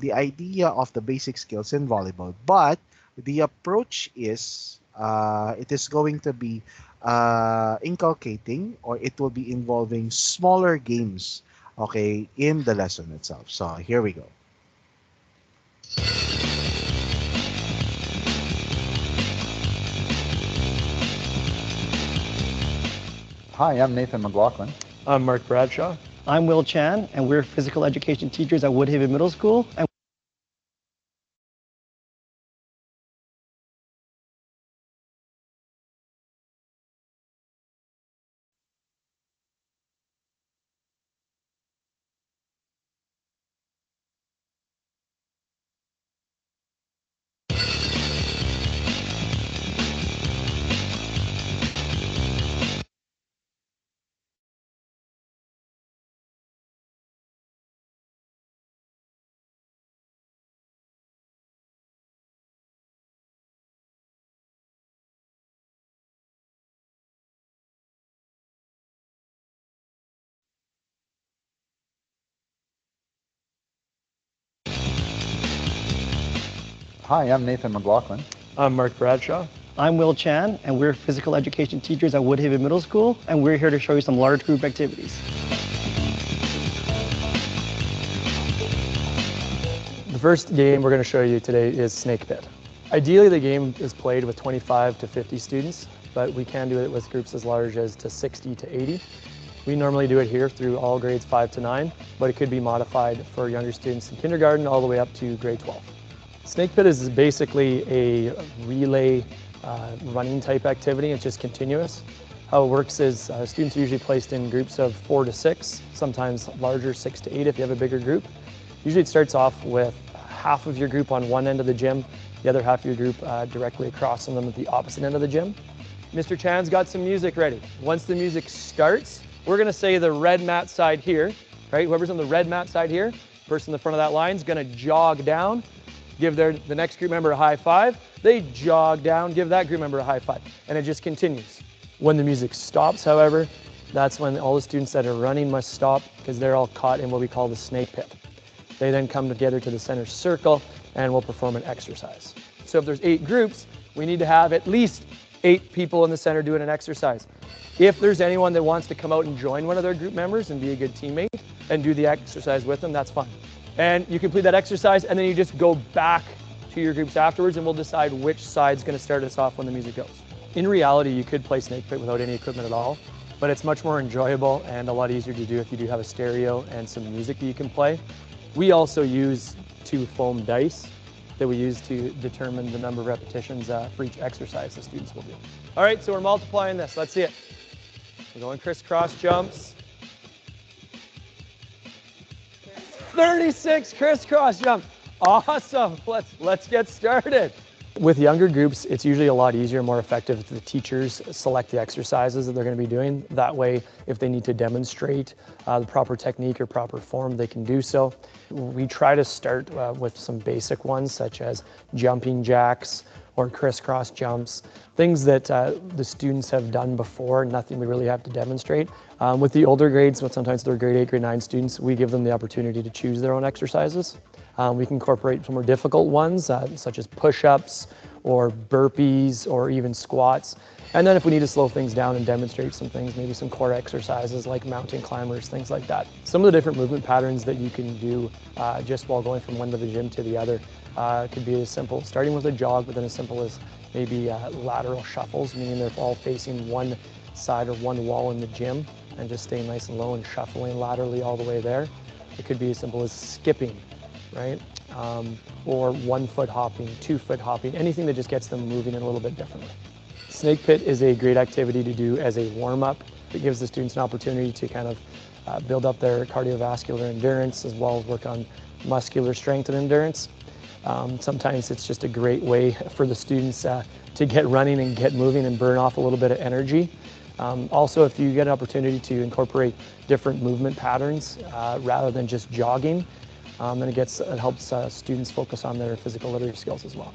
the idea of the basic skills in volleyball, but the approach is it is going to be inculcating or it will be involving smaller games okay in the lesson itself. So here we go. Hi, I'm Nathan McLaughlin. I'm Mark Bradshaw. I'm Will Chan, and we're physical education teachers at Woodhaven Middle School. And Hi, I'm Nathan McLaughlin. I'm Mark Bradshaw. I'm Will Chan, and we're physical education teachers at Woodhaven Middle School. And we're here to show you some large group activities. The first game we're going to show you today is Snake Pit. Ideally, the game is played with 25 to 50 students, but we can do it with groups as large as to 60 to 80. We normally do it here through all grades 5 to 9, but it could be modified for younger students in kindergarten all the way up to grade 12. Snake Pit is basically a relay running type activity. It's just continuous. How it works is students are usually placed in groups of 4 to 6, sometimes larger, 6 to 8 if you have a bigger group. Usually it starts off with half of your group on one end of the gym, the other half of your group directly across from them at the opposite end of the gym. Mr. Chan's got some music ready. Once the music starts, we're gonna say the red mat side here, right? Whoever's on the red mat side here, person in the front of that line is gonna jog down, give the next group member a high five. They jog down, give that group member a high five, and it just continues. When the music stops, however, that's when all the students that are running must stop because they're all caught in what we call the snake pit. They then come together to the center circle and we'll perform an exercise. So if there's 8 groups, we need to have at least 8 people in the center doing an exercise. If there's anyone that wants to come out and join one of their group members and be a good teammate and do the exercise with them, that's fine. And you complete that exercise and then you just go back to your groups afterwards and we'll decide which side's gonna start us off when the music goes. In reality, you could play snake pit without any equipment at all, but it's much more enjoyable and a lot easier to do if you do have a stereo and some music that you can play. We also use 2 foam dice that we use to determine the number of repetitions for each exercise the students will do. All right, so we're multiplying this. Let's see it. We're going crisscross jumps. 36 crisscross jumps. Awesome. Let's get started. With younger groups, it's usually a lot easier and more effective if the teachers select the exercises that they're going to be doing. That way, if they need to demonstrate the proper technique or proper form, they can do so. We try to start with some basic ones, such as jumping jacks or crisscross jumps, things that the students have done before, nothing we really have to demonstrate. With the older grades, but sometimes they're grade 8, grade 9 students, we give them the opportunity to choose their own exercises. We can incorporate some more difficult ones, such as push-ups or burpees or even squats. And then if we need to slow things down and demonstrate some things, maybe some core exercises like mountain climbers, things like that. Some of the different movement patterns that you can do just while going from one to the gym to the other could be as simple, starting with a jog, but then as simple as maybe lateral shuffles, meaning they're all facing one side or one wall in the gym and just staying nice and low and shuffling laterally all the way there. It could be as simple as skipping, right? Or 1-foot hopping, 2-foot hopping, anything that just gets them moving in a little bit differently. Snake pit is a great activity to do as a warm-up. It gives the students an opportunity to kind of build up their cardiovascular endurance as well as work on muscular strength and endurance. Sometimes it's just a great way for the students to get running and get moving and burn off a little bit of energy. Also, if you get an opportunity to incorporate different movement patterns rather than just jogging, and it helps students focus on their physical literacy skills as well.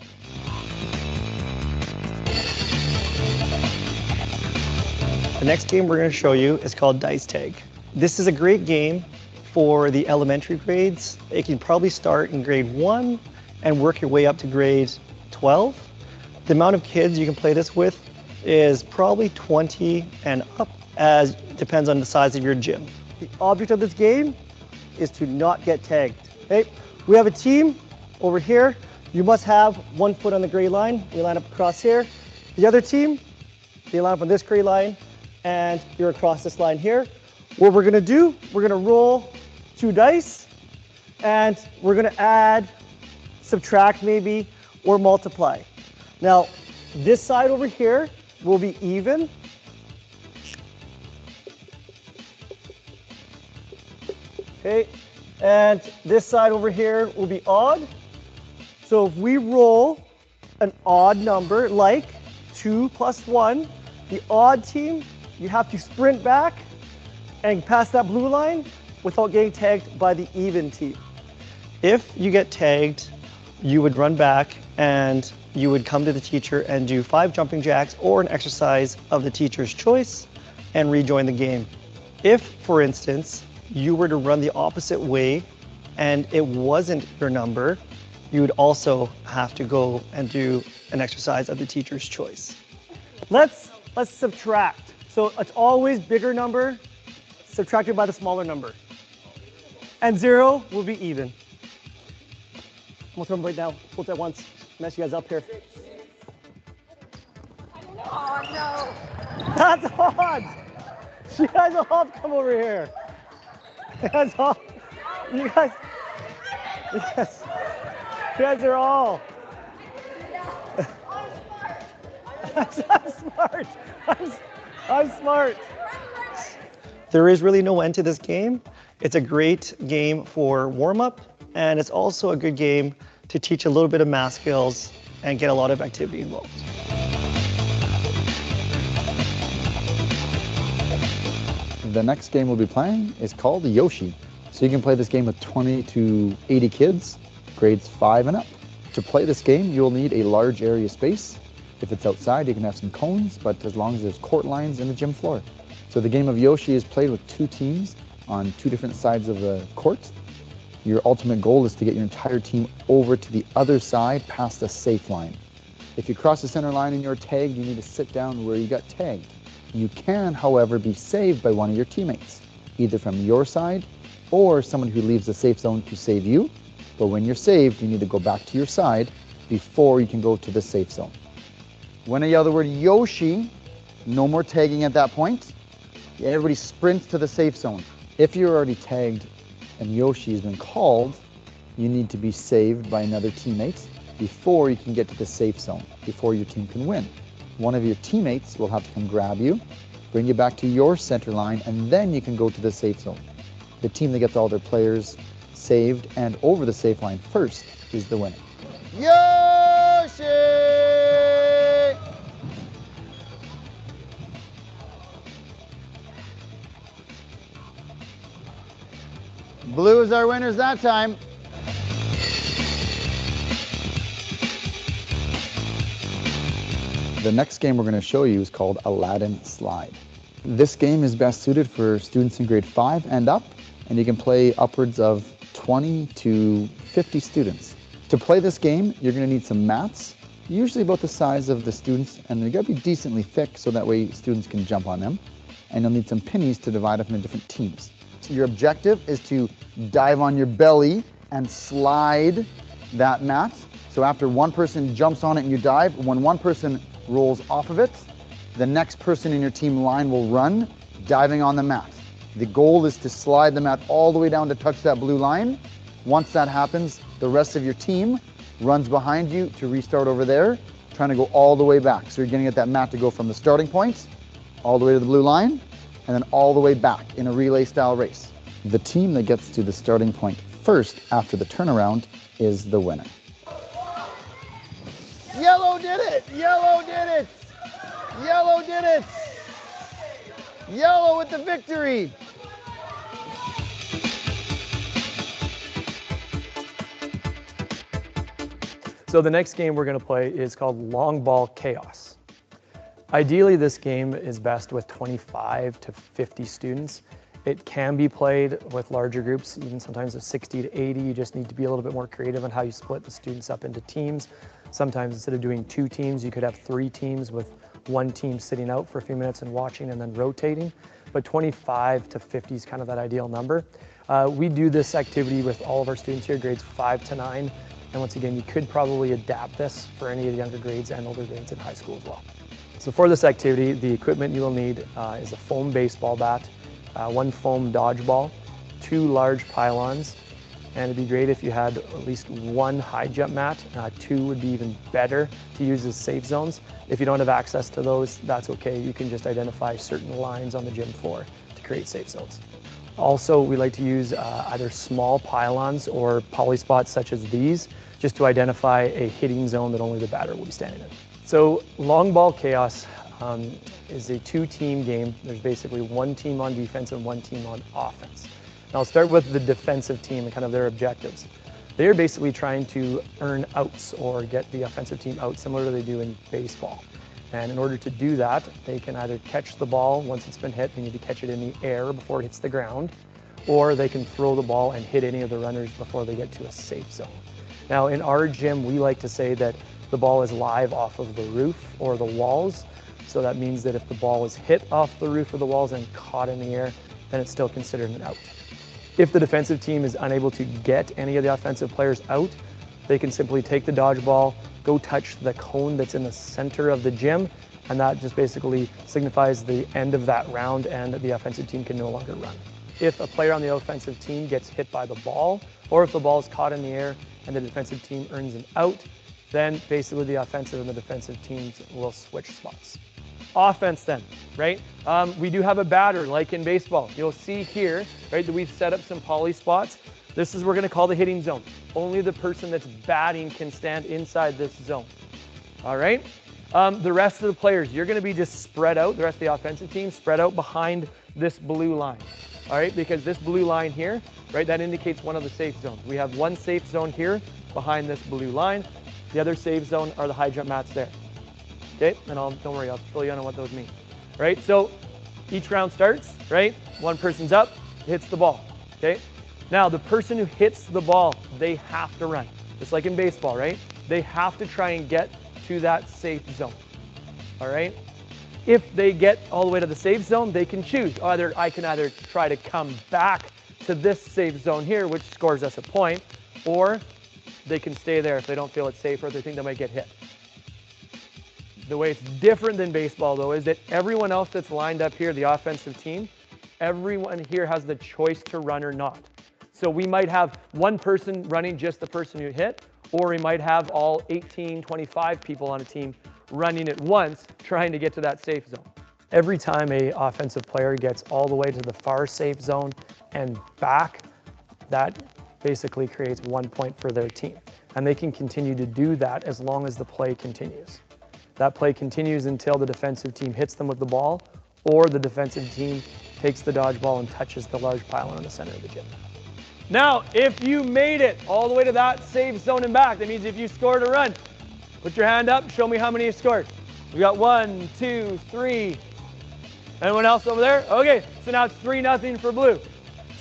The next game we're going to show you is called Dice Tag. This is a great game for the elementary grades. It can probably start in grade 1 and work your way up to grade 12. The amount of kids you can play this with is probably 20 and up, as depends on the size of your gym. The object of this game is to not get tagged. Okay, we have a team over here. You must have 1 foot on the gray line. You line up across here. The other team, they line up on this gray line, and you're across this line here. What we're gonna do, we're gonna roll 2 dice, and we're gonna add, subtract maybe, or multiply. Now, this side over here will be even. Okay, and this side over here will be odd. So if we roll an odd number like 2 plus 1, the odd team, you have to sprint back and pass that blue line without getting tagged by the even team. If you get tagged, you would run back and you would come to the teacher and do 5 jumping jacks or an exercise of the teacher's choice and rejoin the game. If, for instance, you were to run the opposite way and it wasn't your number, you would also have to go and do an exercise of the teacher's choice. Let's subtract. So it's always bigger number subtracted by the smaller number. And 0 will be even. I'm gonna throw them right now, both at once. Mess you guys up here. Oh no! That's odd! You guys all come over here. You guys all, you guys, yes. guys are all. I'm smart. I'm smart. There is really no end to this game. It's a great game for warm-up, and it's also a good game to teach a little bit of math skills and get a lot of activity involved. The next game we'll be playing is called Yoshi. So you can play this game with 20 to 80 kids, grades 5 and up. To play this game, you'll need a large area space. If it's outside, you can have some cones, but as long as there's court lines in the gym floor. So the game of Yoshi is played with 2 teams on 2 different sides of the court. Your ultimate goal is to get your entire team over to the other side past the safe line. If you cross the center line and you're tagged, you need to sit down where you got tagged. You can, however, be saved by one of your teammates, either from your side or someone who leaves the safe zone to save you. But when you're saved, you need to go back to your side before you can go to the safe zone. When I yell the word Yoshi, no more tagging at that point. Everybody sprints to the safe zone. If you're already tagged and Yoshi has been called, you need to be saved by another teammate before you can get to the safe zone, before your team can win. One of your teammates will have to come grab you, bring you back to your center line, and then you can go to the safe zone. The team that gets all their players saved and over the safe line first is the winner. Yoshi! Blue is our winners that time. The next game we're going to show you is called Aladdin Slide. This game is best suited for students in grade 5 and up, and you can play upwards of 20 to 50 students. To play this game, you're going to need some mats, usually about the size of the students, and they're going to be decently thick so that way students can jump on them. And you'll need some pennies to divide up into different teams. So your objective is to dive on your belly and slide that mat. So after one person jumps on it and you dive, when one person rolls off of it, the next person in your team line will run, diving on the mat. The goal is to slide the mat all the way down to touch that blue line. Once that happens, the rest of your team runs behind you to restart over there, trying to go all the way back. So you're going to get that mat to go from the starting point all the way to the blue line, and then all the way back in a relay style race. The team that gets to the starting point first after the turnaround is the winner. Yellow did it! Yellow did it! Yellow did it! Yellow with the victory! So the next game we're going to play is called Long Ball Chaos. Ideally, this game is best with 25 to 50 students. It can be played with larger groups, even sometimes of 60 to 80. You just need to be a little bit more creative on how you split the students up into teams. Sometimes instead of doing 2 teams, you could have 3 teams with 1 team sitting out for a few minutes and watching and then rotating. But 25 to 50 is kind of that ideal number. We do this activity with all of our students here, grades 5 to 9. And once again, you could probably adapt this for any of the younger grades and older grades in high school as well. So for this activity, the equipment you will need is a foam baseball bat, 1 foam dodgeball, 2 large pylons, and it'd be great if you had at least 1 high jump mat. 2 would be even better to use as safe zones. If you don't have access to those, that's okay. You can just identify certain lines on the gym floor to create safe zones. Also, we like to use either small pylons or poly spots such as these, just to identify a hitting zone that only the batter will be standing in. So Long Ball Chaos is a 2-team game. There's basically 1 team on defense and 1 team on offense. Now I'll start with the defensive team and kind of their objectives. They are basically trying to earn outs or get the offensive team out, similar to they do in baseball. And in order to do that, they can either catch the ball once it's been hit, they need to catch it in the air before it hits the ground, or they can throw the ball and hit any of the runners before they get to a safe zone. Now in our gym, we like to say that the ball is live off of the roof or the walls. So that means that if the ball is hit off the roof or the walls and caught in the air, then it's still considered an out. If the defensive team is unable to get any of the offensive players out, they can simply take the dodgeball, go touch the cone that's in the center of the gym, and that just basically signifies the end of that round and that the offensive team can no longer run. If a player on the offensive team gets hit by the ball, or if the ball is caught in the air and the defensive team earns an out, then basically the offensive and the defensive teams will switch spots. Offense then, right? We do have a batter like in baseball. You'll see here, right, that we've set up some poly spots. This is we're going to call the hitting zone. Only the person that's batting can stand inside this zone. All right? The rest of the players, you're going to be just spread out, the rest of the offensive team spread out behind this blue line. All right? Because this blue line here, right, that indicates one of the safe zones. We have one safe zone here behind this blue line. The other safe zone are the high jump mats there. Okay? And don't worry, I'll fill you in on what those mean. Right? So each round starts, right? One person's up, hits the ball. Okay? Now, the person who hits the ball, they have to run. Just like in baseball, right? They have to try and get to that safe zone. All right? If they get all the way to the safe zone, they can choose. I can either try to come back to this safe zone here, which scores us a point, or they can stay there if they don't feel it's safe or if they think they might get hit. The way it's different than baseball, though, is that everyone else that's lined up here, the offensive team, everyone here has the choice to run or not. So we might have one person running just the person who hit, or we might have all 18, 25 people on a team running at once, trying to get to that safe zone. Every time a offensive player gets all the way to the far safe zone and back, that basically creates 1 point for their team. And they can continue to do that as long as the play continues. That play continues until the defensive team hits them with the ball, or the defensive team takes the dodgeball and touches the large pylon in the center of the gym. Now, if you made it all the way to that safe zone and back, that means if you scored a run, put your hand up, show me how many you scored. We got 1, 2, 3. Anyone else over there? Okay, so now it's 3-0 for blue.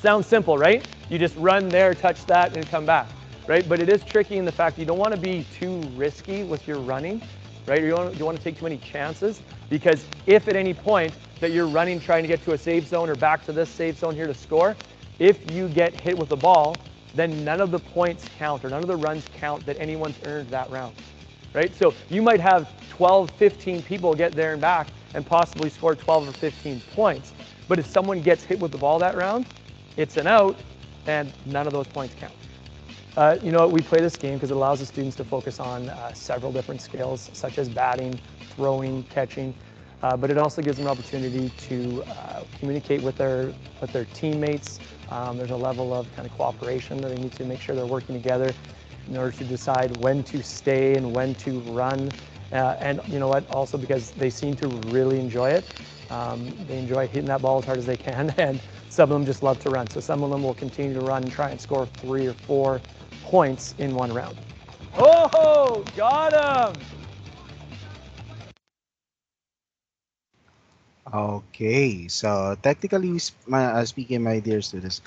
Sounds simple, right? You just run there, touch that, and come back, right? But it is tricky in the fact that you don't want to be too risky with your running, right? You don't want to take too many chances, because if at any point that you're running trying to get to a safe zone or back to this safe zone here to score, if you get hit with the ball, then none of the points count or none of the runs count that anyone's earned that round, right? So you might have 12, 15 people get there and back and possibly score 12 or 15 points. But if someone gets hit with the ball that round, it's an out and none of those points count. You know, we play this game because it allows the students to focus on several different skills, such as batting, throwing, catching, but it also gives them an opportunity to communicate with their teammates. There's a level of kind of cooperation that they need to make sure they're working together in order to decide when to stay and when to run. And you know what, also because they seem to really enjoy it. They enjoy hitting that ball as hard as they can, and some of them just love to run. So some of them will continue to run and try and score 3 or 4 points in one round. Oh, got him! Okay, so technically speaking, my dear students,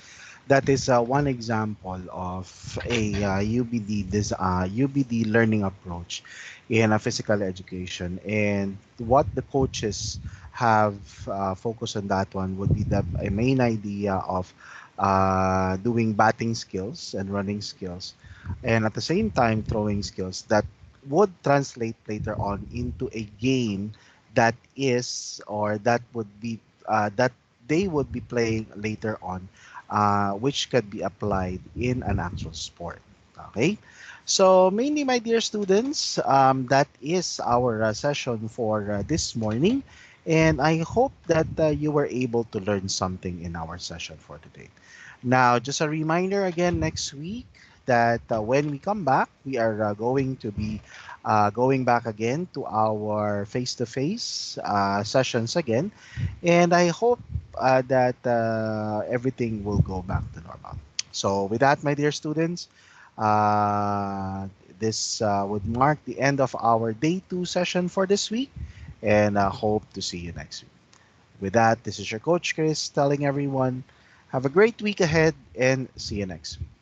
that is one example of a UBD learning approach in a physical education. And what the coaches have focused on that one would be a main idea of doing batting skills and running skills, and at the same time throwing skills that would translate later on into a game that is, or that would be, that they would be playing later on, which could be applied in an actual sport. Okay, so mainly, my dear students, that is our session for this morning, and I hope that you were able to learn something in our session for today. Now, just a reminder again, next week that when we come back, we are going to be going back again to our face-to-face sessions again. And I hope that everything will go back to normal. So with that, my dear students, this would mark the end of our day 2 session for this week. And I hope to see you next week. With that, this is your coach, Chris, telling everyone, have a great week ahead and see you next week.